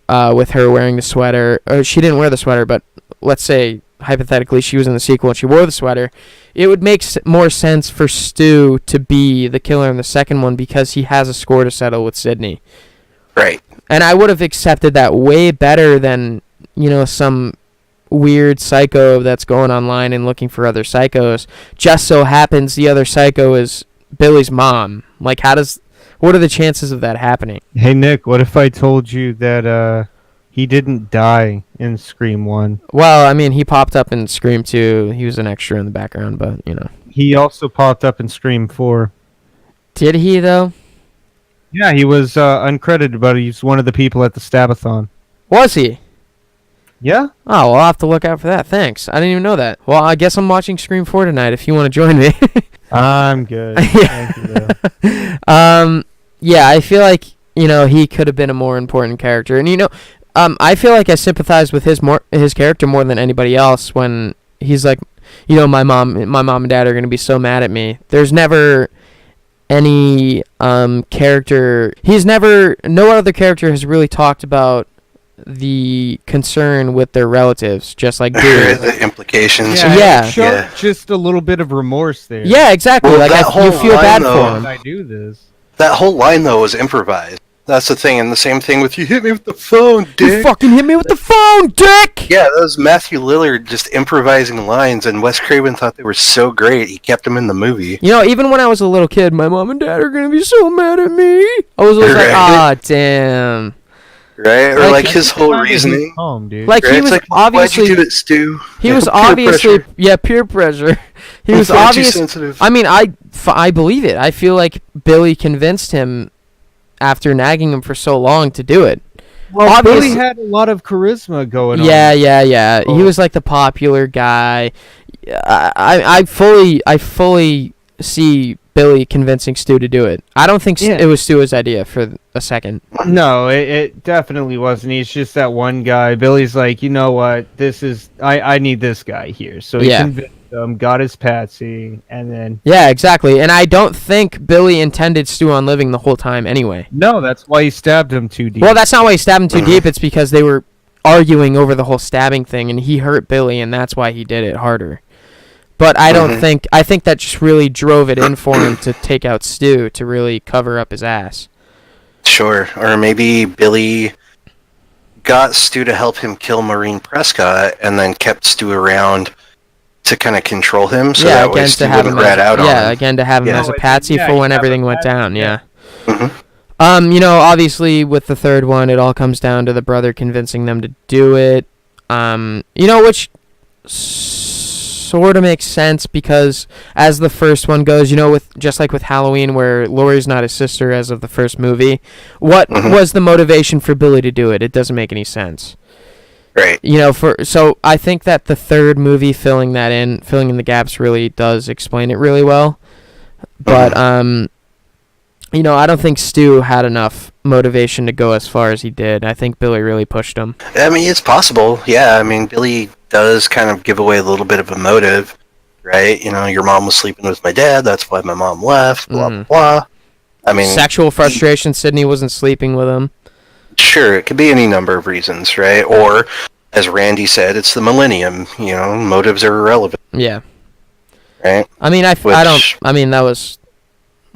Speaker 5: With her wearing the sweater, or she didn't wear the sweater, but let's say hypothetically she was in the sequel and she wore the sweater, it would make more sense for Stu to be the killer in the second one because he has a score to settle with Sydney.
Speaker 4: Right.
Speaker 5: And I would have accepted that way better than, you know, some weird psycho that's going online and looking for other psychos. Just so happens the other psycho is Billy's mom. Like, what are the chances of that happening?
Speaker 6: Hey Nick, what if I told you that he didn't die in Scream 1?
Speaker 5: Well, I mean, he popped up in Scream 2. He was an extra in the background, but, you know.
Speaker 6: He also popped up in Scream 4.
Speaker 5: Did he, though?
Speaker 6: Yeah, he was uncredited, but he's one of the people at the Stabathon.
Speaker 5: Was he?
Speaker 6: Yeah?
Speaker 5: Oh, well, I'll have to look out for that. Thanks. I didn't even know that. Well, I guess I'm watching Scream 4 tonight if you want to join me.
Speaker 6: I'm good. Thank you, though.
Speaker 5: Yeah, I feel like, you know, he could have been a more important character. And, you know, I feel like I sympathize with his character more than anybody else when he's like, you know, my mom and dad are going to be so mad at me. There's never any character. No other character has really talked about the concern with their relatives, just like Dewey.
Speaker 4: The implications.
Speaker 5: Yeah.
Speaker 6: Show just a little bit of remorse there.
Speaker 5: Yeah, exactly.
Speaker 4: Well,
Speaker 5: like
Speaker 4: that
Speaker 5: you
Speaker 4: whole
Speaker 5: feel bad
Speaker 4: line, though,
Speaker 5: for him.
Speaker 6: I do this.
Speaker 4: That whole line, though, was improvised. That's the thing, and the same thing with, you hit me with the phone,
Speaker 5: You
Speaker 4: dick.
Speaker 5: fucking hit me with the phone, dick!
Speaker 4: Yeah, that was Matthew Lillard just improvising lines, and Wes Craven thought they were so great, he kept them in the movie.
Speaker 5: You know, even when I was a little kid, my mom and dad are gonna be so mad at me. I was always like,
Speaker 4: Right.
Speaker 5: ah, damn.
Speaker 4: Right? Or
Speaker 5: Like,
Speaker 4: his whole reasoning.
Speaker 6: Calm, dude.
Speaker 5: Like,
Speaker 4: Right?
Speaker 5: he
Speaker 4: It's
Speaker 5: was
Speaker 4: like,
Speaker 5: obviously...
Speaker 4: why'd you do it, Stu?
Speaker 5: He was
Speaker 4: Peer
Speaker 5: obviously...
Speaker 4: pressure.
Speaker 5: Yeah, peer pressure. He was
Speaker 4: Far too
Speaker 5: obviously...
Speaker 4: sensitive.
Speaker 5: I mean, I believe it. I feel like Billy convinced him after nagging him for so long to do it.
Speaker 6: Well,
Speaker 5: obviously-
Speaker 6: Billy had a lot of charisma going on.
Speaker 5: Yeah. He
Speaker 6: Oh.
Speaker 5: was like the popular guy. I fully see Billy convincing Stu to do it. I don't think
Speaker 6: Yeah.
Speaker 5: it was Stu's idea for a second.
Speaker 6: No, it definitely wasn't. He's just that one guy. Billy's like, you know what? I need this guy here. So he
Speaker 5: Yeah.
Speaker 6: convinced him, got his patsy, and then...
Speaker 5: Yeah, exactly. And I don't think Billy intended Stu on living the whole time anyway.
Speaker 6: No, that's why he stabbed him too deep.
Speaker 5: Well, that's not why he stabbed him too deep. It's because they were arguing over the whole stabbing thing, and he hurt Billy, and that's why he did it harder. But I don't think... I think that just really drove it in for him to take out Stu to really cover up his ass.
Speaker 4: Sure. Or maybe Billy got Stu to help him kill Maureen Prescott, and then kept Stu around to kind of control him, so that way Stu wouldn't rat out on him.
Speaker 5: again, to have him
Speaker 4: Yeah.
Speaker 5: as a patsy for when
Speaker 6: have
Speaker 5: everything
Speaker 6: a
Speaker 5: went
Speaker 6: patsy,
Speaker 5: down, yeah.
Speaker 4: Mhm.
Speaker 5: You know, obviously with the third one, it all comes down to the brother convincing them to do it. You know, which sort of makes sense because as the first one goes, you know, with just like with Halloween where Laurie's not his sister as of the first movie, what was the motivation for Billy to do it? It doesn't make any sense.
Speaker 4: Right.
Speaker 5: You know, so I think that the third movie filling in the gaps really does explain it really well. But you know, I don't think Stu had enough motivation to go as far as he did. I think Billy really pushed him.
Speaker 4: I mean, it's possible. Yeah, I mean, Billy does kind of give away a little bit of a motive, right? You know, your mom was sleeping with my dad, that's why my mom left, blah, blah, blah. I mean,
Speaker 5: Sexual frustration. Sydney wasn't sleeping with him.
Speaker 4: sure, it could be any number of reasons, right? Or, as Randy said, it's the millennium. Motives are irrelevant,
Speaker 5: Yeah.
Speaker 4: right?
Speaker 5: I mean, I
Speaker 4: Which-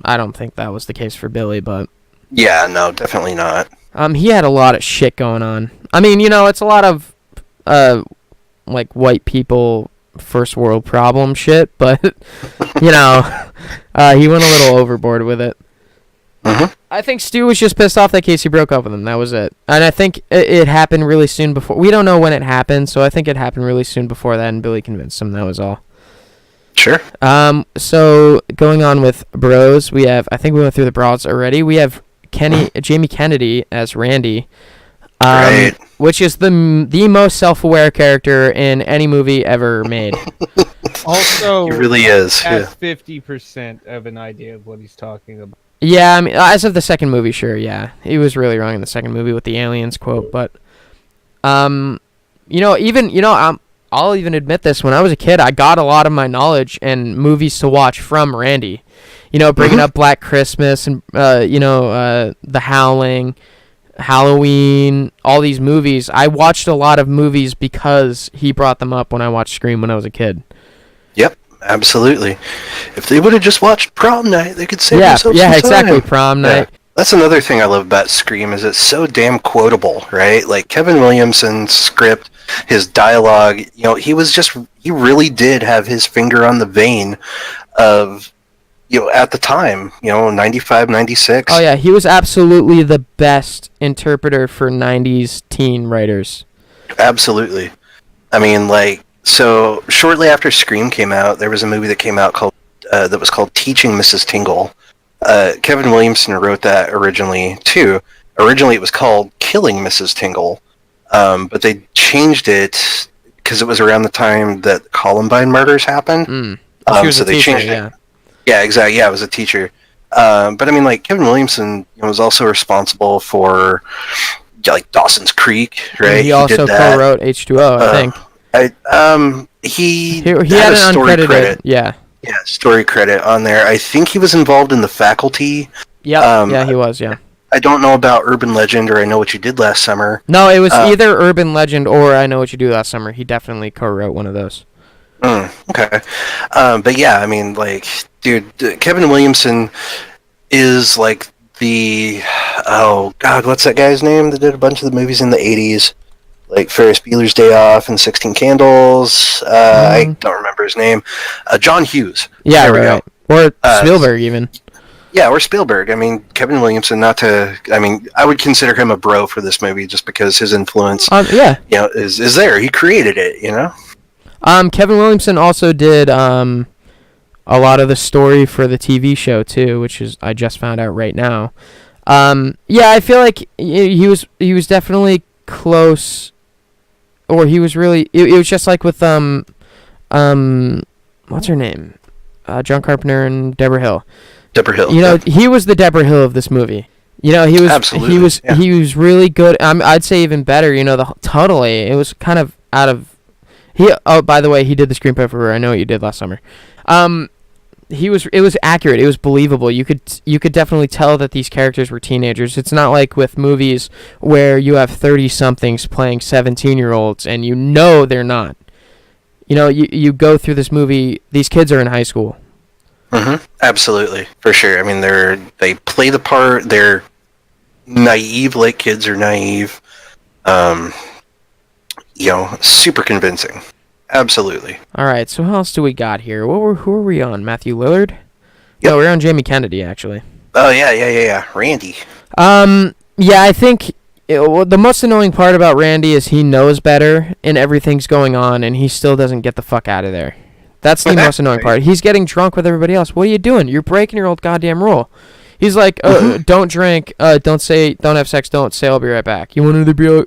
Speaker 5: don't think that was the case for Billy, but
Speaker 4: Yeah, no, definitely not.
Speaker 5: he had a lot of shit going on. I mean, it's a lot of like white people first world problem shit, but he went a little overboard with it.
Speaker 4: Mhm.
Speaker 5: I think Stu was just pissed off that Casey broke up with him. That was it. And I think it happened really soon before. We don't know when it happened, so I think it happened really soon before that, and Billy convinced him. That was all.
Speaker 4: Sure.
Speaker 5: So going on with bros, I think we went through the bros already. We have Jamie Kennedy as Randy,
Speaker 4: Right.
Speaker 5: which is the most self-aware character in any movie ever made.
Speaker 6: Also,
Speaker 4: He really is. Yeah.
Speaker 6: has 50% of an idea of what he's talking about.
Speaker 5: Yeah, I mean, as of the second movie, sure, yeah, he was really wrong in the second movie with the aliens quote, but, I'll even admit this. When I was a kid, I got a lot of my knowledge and movies to watch from Randy. Bringing up Black Christmas and The Howling, Halloween, all these movies. I watched a lot of movies because he brought them up when I watched Scream when I was a kid.
Speaker 4: Yep, absolutely. If they would have just watched Prom Night, they could save
Speaker 5: Yeah,
Speaker 4: themselves
Speaker 5: yeah,
Speaker 4: some
Speaker 5: exactly.
Speaker 4: time.
Speaker 5: Prom
Speaker 4: Yeah.
Speaker 5: Night.
Speaker 4: That's another thing I love about Scream is it's so damn quotable, right? Like Kevin Williamson's script, his dialogue, he really did have his finger on the vein of, at the time, 95, 96.
Speaker 5: Oh yeah, he was absolutely the best interpreter for 90s teen writers.
Speaker 4: Absolutely. I mean, so shortly after Scream came out, there was a movie that came out that was called Teaching Mrs. Tingle. Kevin Williamson wrote that originally too. Originally, it was called Killing Mrs. Tingle, but they changed it because it was around the time that the Columbine murders happened.
Speaker 5: She was
Speaker 4: so
Speaker 5: a
Speaker 4: they
Speaker 5: teacher,
Speaker 4: changed
Speaker 5: yeah.
Speaker 4: it. Yeah, exactly. Yeah, I was a teacher. But I mean, Kevin Williamson was also responsible for Dawson's Creek, right?
Speaker 5: He also
Speaker 4: did that.
Speaker 5: co-wrote H2O, I think.
Speaker 4: He
Speaker 5: He
Speaker 4: had
Speaker 5: had
Speaker 4: a
Speaker 5: an
Speaker 4: story
Speaker 5: uncredited,
Speaker 4: credit.
Speaker 5: yeah.
Speaker 4: Yeah, story credit on there. I think he was involved in the faculty.
Speaker 5: Yeah, yeah, he was, yeah.
Speaker 4: I don't know about Urban Legend or I Know What You Did Last Summer.
Speaker 5: No, it was either Urban Legend or I Know What You Do Last Summer. He definitely co-wrote one of those.
Speaker 4: Okay. But yeah, I mean, dude, Kevin Williamson is oh god, what's that guy's name that did a bunch of the movies in the 80s? Like Ferris Bueller's Day Off and 16 Candles. I don't remember his name. John Hughes.
Speaker 5: Yeah,
Speaker 4: There we
Speaker 5: right.
Speaker 4: go.
Speaker 5: Or Spielberg, even.
Speaker 4: Yeah, or Spielberg. I mean, Kevin Williamson, I would consider him a bro for this movie just because his influence,
Speaker 5: Yeah.
Speaker 4: is there. He created it,
Speaker 5: Kevin Williamson also did a lot of the story for the TV show too, which is I just found out right now. Yeah, I feel like he was definitely close, or he was really. It was just like with what's her name, John Carpenter and Deborah Hill.
Speaker 4: Deborah Hill.
Speaker 5: He was the Deborah Hill of this movie. He was
Speaker 4: Absolutely,
Speaker 5: he was really good. I'd say even better. Totally. It was kind of out of. Oh, by the way, he did the screenplay for I Know What You Did Last Summer. It was accurate. It was believable. You could definitely tell that these characters were teenagers. It's not like with movies where you have 30-somethings playing 17-year-olds and they're not. You go through this movie, these kids are in high school.
Speaker 4: Mm-hmm. Absolutely, for sure. I mean, they play the part. They're naive, like kids are naive. Super convincing. Absolutely.
Speaker 5: All right. So who else do we got here? Who are we on? Matthew Lillard?
Speaker 4: Yep.
Speaker 5: No, we're on Jamie Kennedy actually.
Speaker 4: Oh yeah. Randy.
Speaker 5: Yeah, I think the most annoying part about Randy is he knows better and everything's going on, and he still doesn't get the fuck out of there. That's the most annoying part. He's getting drunk with everybody else. What are you doing? You're breaking your old goddamn rule. He's like, don't drink, don't have sex, don't say I'll be right back. You want another beer? I'll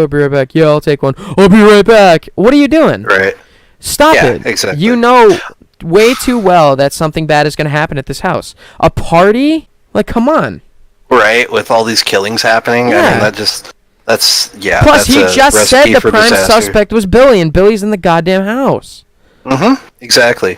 Speaker 5: be right back. Yeah, I'll take one. I'll be right back. What are you doing?
Speaker 4: Right.
Speaker 5: Stop
Speaker 4: Yeah,
Speaker 5: it.
Speaker 4: exactly.
Speaker 5: You know way too well that something bad is going to happen at this house. A party? Come on.
Speaker 4: Right, with all these killings happening.
Speaker 5: Yeah.
Speaker 4: I mean, that's
Speaker 5: Plus, he just said the prime suspect was Billy, and Billy's in the goddamn house.
Speaker 4: Mm-hmm. Exactly.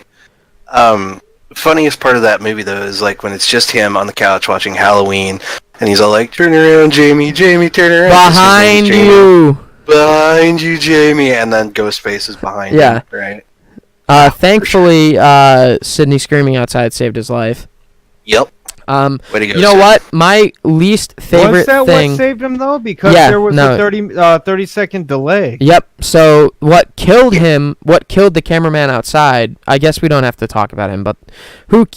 Speaker 4: funniest part of that movie though is like when it's just him on the couch watching Halloween, and he's all like, "Turn around, Jamie, Jamie, turn around."
Speaker 5: Behind you.
Speaker 4: Behind you, Jamie, and then Ghostface is behind him, right?
Speaker 5: Thankfully, Sidney screaming outside saved his life.
Speaker 4: Yep.
Speaker 5: Way
Speaker 4: to go,
Speaker 5: you know
Speaker 4: Sid.
Speaker 5: what? My least favorite
Speaker 6: Was that
Speaker 5: thing.
Speaker 6: what saved him though? Because
Speaker 5: Yeah,
Speaker 6: there was
Speaker 5: no.
Speaker 6: a 30-second delay.
Speaker 5: Yep. So what killed him? What killed the cameraman outside? I guess we don't have to talk about him, but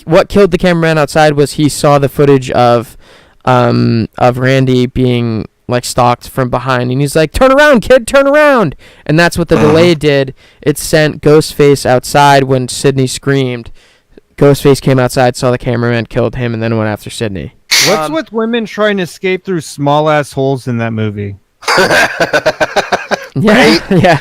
Speaker 5: what killed the cameraman outside was he saw the footage of Randy being like stalked from behind, and he's like, "Turn around, kid, turn around!" And that's what the delay did. It sent Ghostface outside when Sidney screamed. Ghostface came outside, saw the cameraman, killed him, and then went after Sidney.
Speaker 6: What's with women trying to escape through small ass holes in that movie?
Speaker 5: Yeah.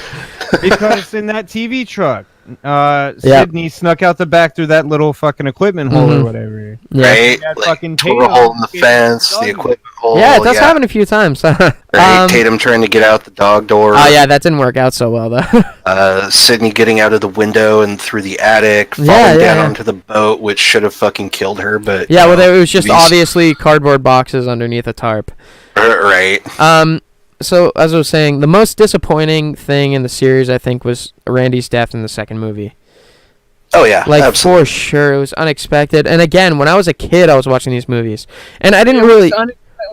Speaker 6: Because in that TV truck,
Speaker 5: Yeah.
Speaker 6: Sidney snuck out the back through that little fucking equipment hole or whatever.
Speaker 5: Yeah.
Speaker 4: Right?
Speaker 6: That
Speaker 4: Like,
Speaker 6: fucking
Speaker 4: tore a
Speaker 6: Tatum
Speaker 4: hole in the
Speaker 6: escaped
Speaker 4: fence,
Speaker 6: from
Speaker 4: the
Speaker 6: dog.
Speaker 4: equipment hole.
Speaker 5: Yeah, it does happen a few times.
Speaker 4: Right? Tatum trying to get out the dog door.
Speaker 5: Oh yeah, that didn't work out so well though.
Speaker 4: Sydney getting out of the window and through the attic, falling down onto the boat, which should have fucking killed her. But
Speaker 5: Yeah, well, it was just
Speaker 4: these-
Speaker 5: obviously cardboard boxes underneath a tarp.
Speaker 4: Right.
Speaker 5: So as I was saying, the most disappointing thing in the series, I think, was Randy's death in the second movie.
Speaker 4: Oh yeah,
Speaker 5: Like
Speaker 4: absolutely.
Speaker 5: for sure, it was unexpected. And again, when I was a kid, I was watching these movies, and I didn't really.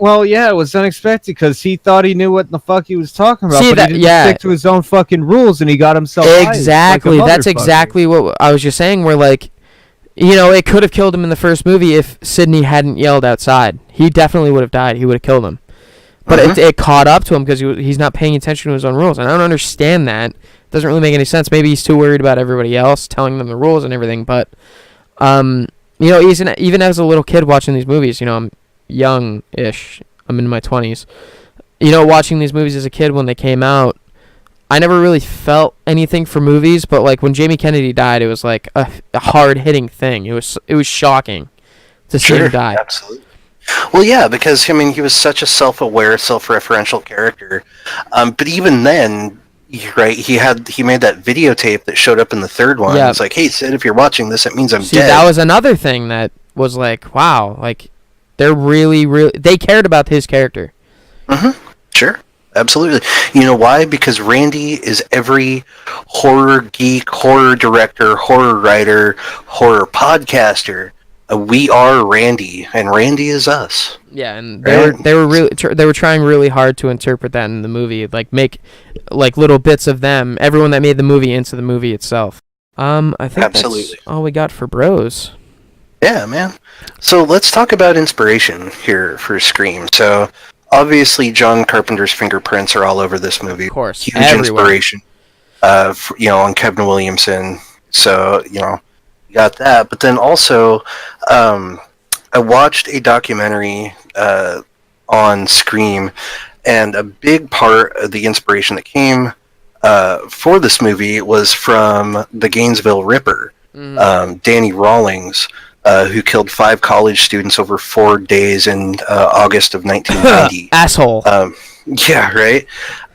Speaker 6: Well, yeah, it was unexpected because he thought he knew what the fuck he was talking about,
Speaker 5: See,
Speaker 6: but
Speaker 5: that-
Speaker 6: he didn't
Speaker 5: yeah.
Speaker 6: stick to his own fucking rules, and he got himself
Speaker 5: Exactly.
Speaker 6: fired like a
Speaker 5: That's
Speaker 6: motherfucker.
Speaker 5: exactly what I was just saying. Where like, it could have killed him in the first movie if Sidney hadn't yelled outside. He definitely would have died. He would have killed him. But it caught up to him because he's not paying attention to his own rules, and I don't understand that. Doesn't really make any sense. Maybe he's too worried about everybody else telling them the rules and everything. But, even as a little kid watching these movies, I'm young-ish. I'm in my 20s. Watching these movies as a kid when they came out, I never really felt anything for movies. But like when Jamie Kennedy died, it was like a hard-hitting thing. It was shocking to see him die.
Speaker 4: Absolutely. Well, yeah, because he was such a self-aware, self-referential character. But even then, he made that videotape that showed up in the third one.
Speaker 5: Yeah.
Speaker 4: It's like, hey, Sid, if you're watching this, it means I'm
Speaker 5: See,
Speaker 4: dead.
Speaker 5: that was another thing that was like, wow, like they're really, they cared about his character.
Speaker 4: Sure. Absolutely. You know why? Because Randy is every horror geek, horror director, horror writer, horror podcaster. We are Randy, and Randy is us.
Speaker 5: Yeah, and they were trying really hard to interpret that in the movie, like make like little bits of them, everyone that made the movie into the movie itself. I think
Speaker 4: Absolutely.
Speaker 5: that's all we got for bros.
Speaker 4: Yeah, man. So let's talk about inspiration here for Scream. So obviously, John Carpenter's fingerprints are all over this movie.
Speaker 5: Of course,
Speaker 4: huge
Speaker 5: everywhere.
Speaker 4: inspiration. On Kevin Williamson. So you got that, but then also, I watched a documentary on Scream, and a big part of the inspiration that came for this movie was from the Gainesville Ripper, Danny Rawlings, who killed 5 college students over 4 days in August of 1990.
Speaker 5: Asshole.
Speaker 4: Yeah, right.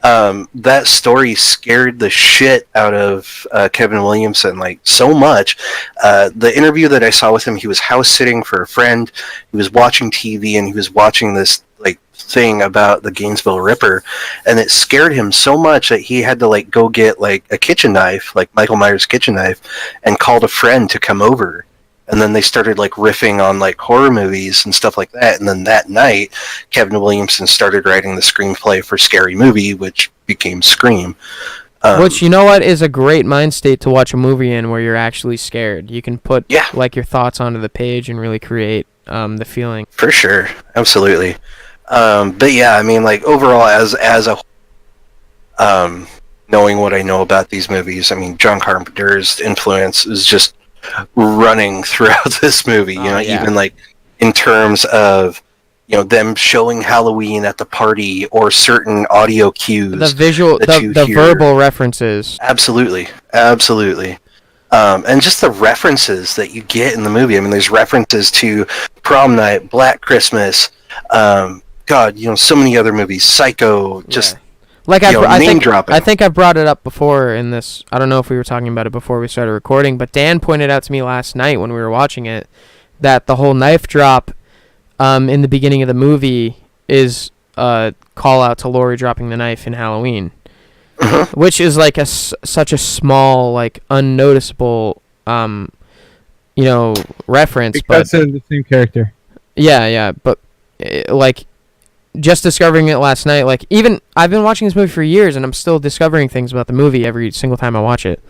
Speaker 4: That story scared the shit out of Kevin Williamson, like so much. The interview that I saw with him, he was house sitting for a friend. He was watching TV and he was watching this like thing about the Gainesville Ripper, and it scared him so much that he had to like go get like a kitchen knife, like Michael Myers' kitchen knife, and called a friend to come over. And then they started like riffing on like horror movies and stuff like that. And then that night, Kevin Williamson started writing the screenplay for Scary Movie, which became Scream.
Speaker 5: Which, is a great mind state to watch a movie in where you're actually scared. You can put like your thoughts onto the page and really create the feeling.
Speaker 4: For sure. Absolutely. But yeah, like overall as a knowing what I know about these movies, John Carpenter's influence is just running throughout this movie, even like in terms of them showing Halloween at the party or certain audio cues,
Speaker 5: The visual, the verbal references.
Speaker 4: Absolutely. And just the references that you get in the movie. There's references to Prom Night, Black Christmas, so many other movies, Psycho, just
Speaker 5: Like
Speaker 4: name dropping.
Speaker 5: I think I brought it up before in this. I don't know if we were talking about it before we started recording, but Dan pointed out to me last night when we were watching it that the whole knife drop in the beginning of the movie is a call out to Laurie dropping the knife in Halloween, which is like such a small, like unnoticeable, reference.
Speaker 6: Because of the same character.
Speaker 5: Yeah, but like just discovering it last night, like even I've been watching this movie for years and I'm still discovering things about the movie every single time I watch it.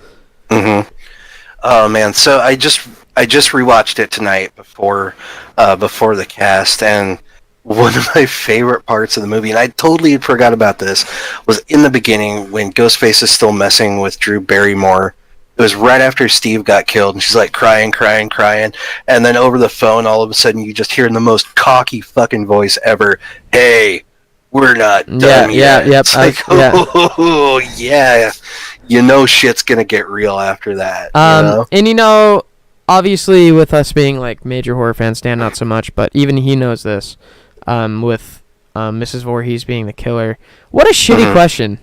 Speaker 4: Oh man, so I just rewatched it tonight before the cast, and one of my favorite parts of the movie, and I totally forgot about this, was in the beginning when Ghostface is still messing with Drew Barrymore. It was right after Steve got killed, and she's like crying, and then over the phone, all of a sudden, you just hear in the most cocky fucking voice ever, "Hey, we're not done yet."
Speaker 5: Yep.
Speaker 4: It's like, oh yeah, you know shit's gonna get real after that.
Speaker 5: And obviously, with us being like major horror fans, Dan not so much, but even he knows this. With Mrs. Voorhees being the killer, what a shitty question,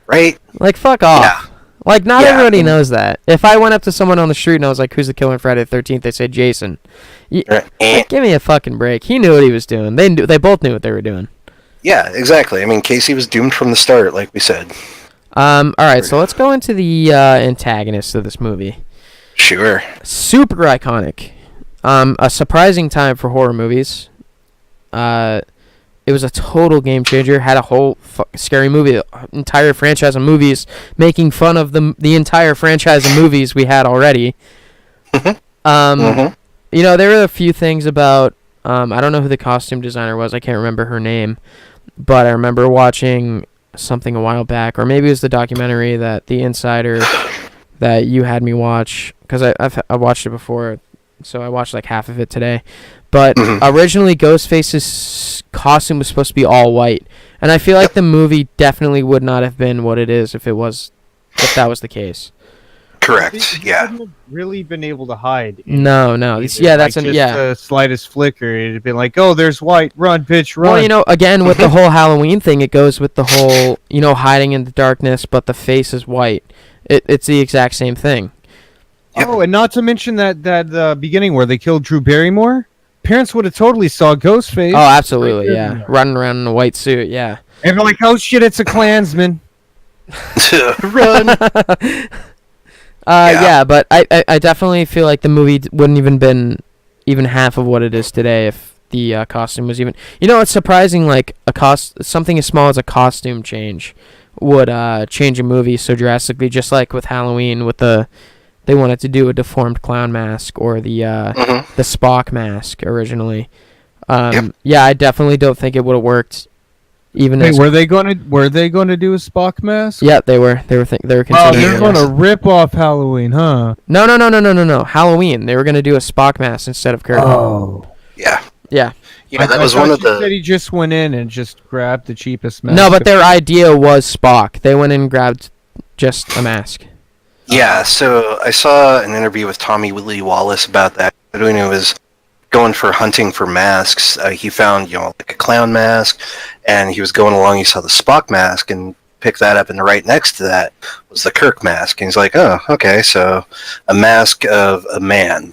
Speaker 4: right?
Speaker 5: Like, fuck off.
Speaker 4: Yeah.
Speaker 5: Like, not
Speaker 4: Yeah,
Speaker 5: everybody knows that. If I went up to someone on the street and I was like, "Who's the killer on Friday the 13th?" they say Jason. Like, give me a fucking break. He knew what he was doing. They both knew what they were doing.
Speaker 4: Yeah, exactly. I mean, Casey was doomed from the start, like we said.
Speaker 5: All right, so let's go into the antagonists of this movie.
Speaker 4: Sure.
Speaker 5: Super iconic. A surprising time for horror movies. It was a total game changer. Had a whole scary movie, entire franchise of movies, making fun of the entire franchise of movies we had already. There were a few things about. I don't know who the costume designer was. I can't remember her name, but I remember watching something a while back, or maybe it was the documentary that The Insider that you had me watch, because I watched it before, so I watched like half of it today. But originally, Ghostface's costume was supposed to be all white, and I feel like the movie definitely would not have been what it is if that was the case.
Speaker 4: Correct. Yeah.
Speaker 6: Wouldn't have really been able to hide.
Speaker 5: No. That's
Speaker 6: the slightest flicker. It'd been like, "Oh, there's white. Run, bitch, run."
Speaker 5: Well, again with the whole Halloween thing, it goes with the whole, hiding in the darkness, but the face is white. It's the exact same thing.
Speaker 6: Yep. Oh, and not to mention that beginning where they killed Drew Barrymore. Parents would have totally saw Ghostface.
Speaker 5: Oh, absolutely, yeah. Running around in a white suit, yeah.
Speaker 6: And they're like, "Oh shit, it's a Klansman."
Speaker 4: Run.
Speaker 5: Yeah, but I definitely feel like the movie wouldn't even been even half of what it is today if the costume was even. It's surprising, like something as small as a costume change would change a movie so drastically. Just like with Halloween, with they wanted to do a deformed clown mask or the Spock mask originally. Yeah, I definitely don't think it would have worked.
Speaker 6: Were they going to do a Spock mask?
Speaker 5: Yeah, they were. They were considering.
Speaker 6: Oh, they're going to rip off Halloween, huh?
Speaker 5: No. Halloween. They were going to do a Spock mask instead of Kurt.
Speaker 6: Oh.
Speaker 4: Yeah.
Speaker 5: Yeah.
Speaker 4: Yeah, that was one of the.
Speaker 6: Said he just went in and just grabbed the cheapest mask.
Speaker 5: No, but their idea was Spock. They went in and grabbed just a mask.
Speaker 4: Yeah, so I saw an interview with Tommy Lee Wallace about that. When he was going for hunting for masks, he found, like a clown mask, and he was going along, he saw the Spock mask, and picked that up, and right next to that was the Kirk mask. And he's like, oh, okay, so a mask of a man.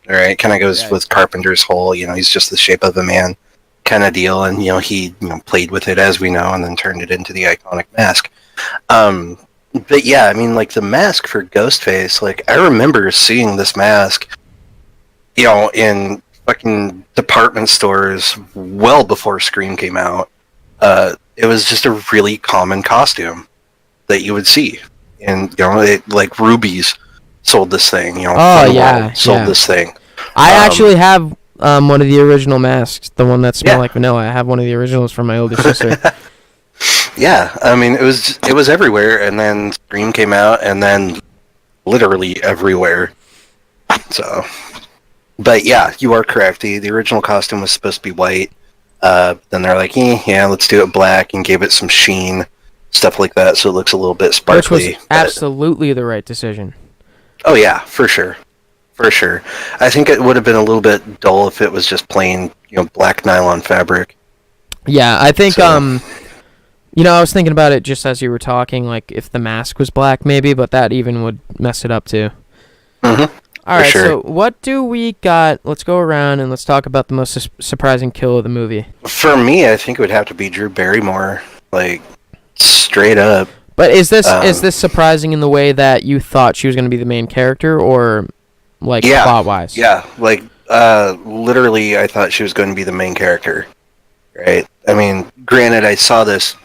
Speaker 4: All right, kind of goes with Carpenter's whole, he's just the shape of a man kind of deal, and, he played with it, as we know, and then turned it into the iconic mask. But yeah, I mean, like, the mask for Ghostface, like, I remember seeing this mask, in fucking department stores well before Scream came out. It was just a really common costume that you would see. And, like, Ruby's sold this thing, sold this thing.
Speaker 5: I actually have one of the original masks, the one that smelled like vanilla. I have one of the originals from my older sister.
Speaker 4: Yeah, I mean, it was everywhere, and then Scream came out, and then literally everywhere. So, but yeah, you are correct. The original costume was supposed to be white. Then they're like, yeah, let's do it black, and gave it some sheen, stuff like that, so it looks a little bit sparkly.
Speaker 5: Which was absolutely the right decision.
Speaker 4: Oh yeah, for sure. I think it would have been a little bit dull if it was just plain, black nylon fabric.
Speaker 5: Yeah, I think You know, I was thinking about it just as you were talking, like if the mask was black, maybe, but that even would mess it up too.
Speaker 4: Mm-hmm.
Speaker 5: All right,
Speaker 4: sure.
Speaker 5: so what do we got? Let's go around and let's talk about the most surprising kill of the movie.
Speaker 4: For me, I think it would have to be Drew Barrymore, like straight up.
Speaker 5: But is this surprising in the way that you thought she was going to be the main character, or like plot wise?
Speaker 4: Yeah, like literally, I thought she was going to be the main character. Right. I mean, granted, I saw this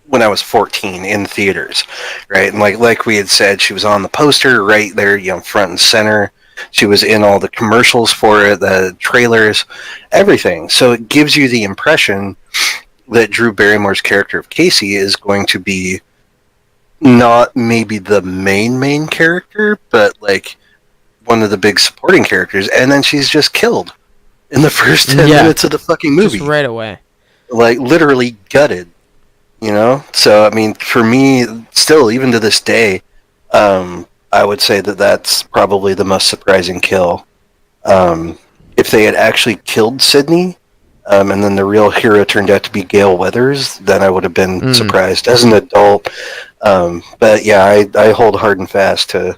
Speaker 4: when I was 14 in theaters, right? And like we had said, she was on the poster right there, you know, front and center. She was in all the commercials for it, the trailers, everything. So it gives you the impression that Drew Barrymore's character of Casey is going to be not maybe the main character, but like one of the big supporting characters. And then she's just killed in the first 10 minutes of the fucking movie.
Speaker 5: Just right away.
Speaker 4: Like, literally gutted. You know? So, I mean, for me, still, even to this day, I would say that that's probably the most surprising kill. If they had actually killed Sydney, and then the real hero turned out to be Gale Weathers, then I would have been surprised as an adult. But yeah, I hold hard and fast to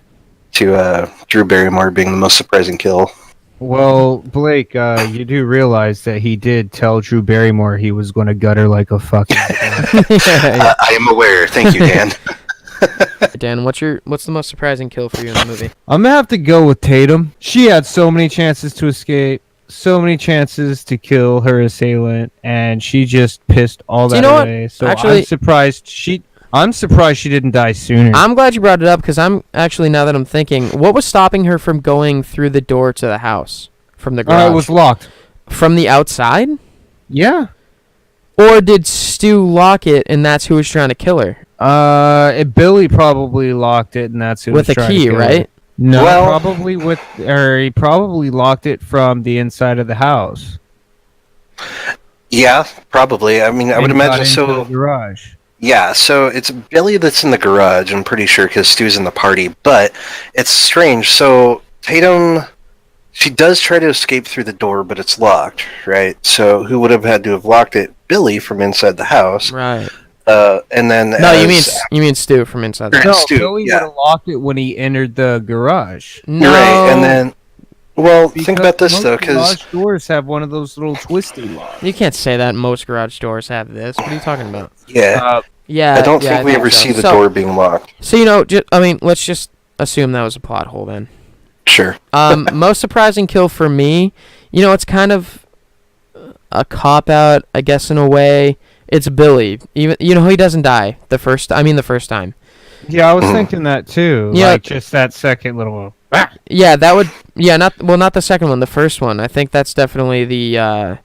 Speaker 4: Drew Barrymore being the most surprising kill.
Speaker 6: Well, Blake, you do realize that he did tell Drew Barrymore he was going to gut her like a fucking...
Speaker 4: I am aware. Thank you, Dan.
Speaker 5: Dan, what's the most surprising kill for you in the movie?
Speaker 6: I'm gonna have to go with Tatum. She had so many chances to escape, so many chances to kill her assailant, and she just pissed all that away. So actually, I'm surprised she didn't die sooner.
Speaker 5: I'm glad you brought it up because I'm actually, now that I'm thinking, what was stopping her from going through the door to the house from the garage?
Speaker 6: It was locked.
Speaker 5: From the outside?
Speaker 6: Yeah.
Speaker 5: Or did Stu lock it and that's who was trying to kill her?
Speaker 6: Billy probably locked it, and that's who
Speaker 5: with
Speaker 6: was
Speaker 5: a
Speaker 6: trying
Speaker 5: key,
Speaker 6: to kill
Speaker 5: right?
Speaker 6: Her. He probably locked it from the inside of the house.
Speaker 4: Yeah, probably. I mean, I would imagine so.
Speaker 6: The garage.
Speaker 4: Yeah, so it's Billy that's in the garage, I'm pretty sure, because Stu's in the party, but it's strange. So Tatum, she does try to escape through the door, but it's locked, right? So who would have had to have locked it? Billy from inside the house.
Speaker 5: Right.
Speaker 4: And then...
Speaker 5: No, you mean Stu from inside the house.
Speaker 6: No,
Speaker 4: Stu,
Speaker 6: Billy would have locked it when he entered the garage.
Speaker 5: No.
Speaker 4: Right, and then... Well,
Speaker 6: Because
Speaker 4: think about this,
Speaker 6: most
Speaker 4: though, because...
Speaker 6: garage doors have one of those little twisty locks.
Speaker 5: You can't say that most garage doors have this. What are you talking about?
Speaker 4: Yeah.
Speaker 5: Yeah,
Speaker 4: I don't think we ever see the door being locked.
Speaker 5: So, let's just assume that was a plot hole then.
Speaker 4: Sure.
Speaker 5: Most surprising kill for me, it's kind of a cop-out, I guess, in a way. It's Billy. Even he doesn't die the first time.
Speaker 6: Yeah, I was thinking that too.
Speaker 5: Yeah.
Speaker 6: Like just that second little...
Speaker 5: Yeah, that would... Yeah, not the second one, the first one. I think that's definitely the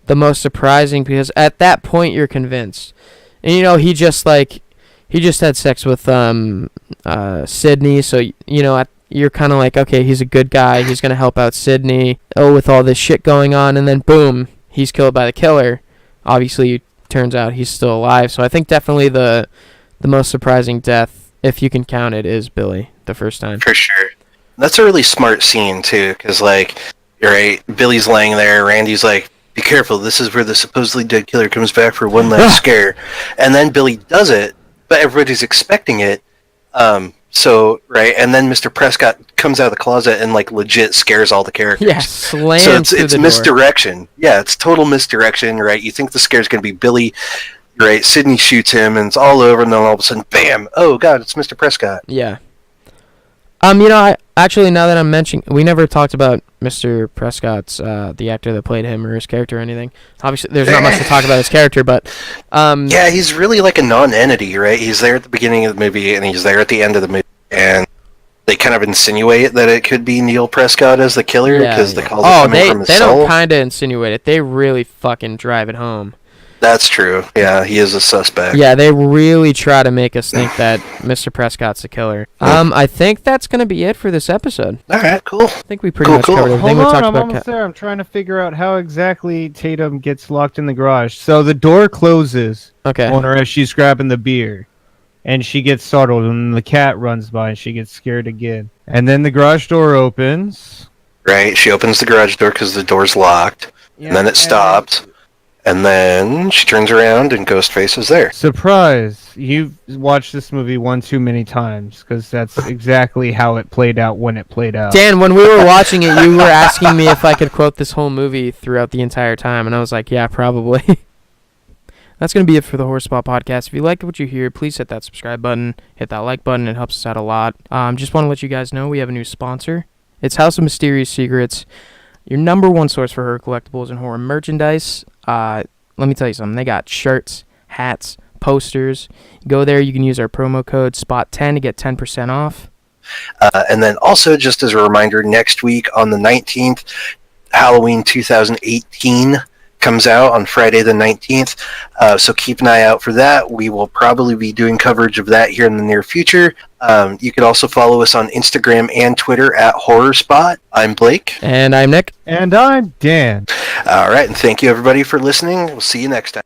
Speaker 5: most surprising because at that point you're convinced. And, he just had sex with Sydney, so, you're kind of like, okay, he's a good guy. He's going to help out Sydney. Oh, with all this shit going on, and then boom, he's killed by the killer. Obviously, turns out he's still alive. So I think definitely the most surprising death, if you can count it, is Billy the first time.
Speaker 4: For sure. That's a really smart scene, too, because, you're right, Billy's laying there, Randy's like, be careful, this is where the supposedly dead killer comes back for one last scare. And then Billy does it, but everybody's expecting it. Right, and then Mr. Prescott comes out of the closet and, legit scares all the characters.
Speaker 5: Yeah, slams
Speaker 4: so it's misdirection. Yeah, it's total misdirection, right? You think the scare's going to be Billy, right? Sydney shoots him, and it's all over, and then all of a sudden, bam! Oh, God, it's Mr. Prescott.
Speaker 5: Yeah. Actually, now that I'm mentioning, we never talked about Mr. Prescott's, the actor that played him or his character or anything. Obviously, there's not much to talk about his character, but...
Speaker 4: yeah, he's really like a non-entity, right? He's there at the beginning of the movie, and he's there at the end of the movie, and they kind of insinuate that it could be Neil Prescott as the killer, because the calls are coming from his soul.
Speaker 5: They don't kind of insinuate it. They really fucking drive it home.
Speaker 4: That's true. Yeah, he is a suspect.
Speaker 5: Yeah, they really try to make us think that Mr. Prescott's the killer. I think that's going to be it for this episode.
Speaker 4: All right, cool. I
Speaker 5: think we pretty much covered everything.
Speaker 6: Hold on, I'm almost there. I'm trying to figure out how exactly Tatum gets locked in the garage. So the door closes on her as she's grabbing the beer. And she gets startled, and the cat runs by, and she gets scared again. And then the garage door opens.
Speaker 4: Right, she opens the garage door because the door's locked. And then it stops. And then she turns around and Ghostface is there.
Speaker 6: Surprise! You've watched this movie one too many times, because that's exactly how it played out when it played out.
Speaker 5: Dan, when we were watching it, you were asking me if I could quote this whole movie throughout the entire time, and I was like, yeah, probably. That's going to be it for the Horror Spot Podcast. If you liked what you hear, please hit that subscribe button, hit that like button. It helps us out a lot. Just want to let you guys know we have a new sponsor. It's House of Mysterious Secrets, your number one source for horror collectibles and horror merchandise. Let me tell you something. They got shirts, hats, posters. Go there. You can use our promo code SPOT10 to get 10% off.
Speaker 4: And then also, just as a reminder, next week on the 19th, Halloween 2018 comes out on Friday the 19th. So keep an eye out for that. We will probably be doing coverage of that here in the near future. You can also follow us on Instagram and Twitter at HorrorSpot. I'm Blake.
Speaker 5: And I'm Nick.
Speaker 6: And I'm Dan.
Speaker 4: All right, and thank you everybody for listening. We'll see you next time.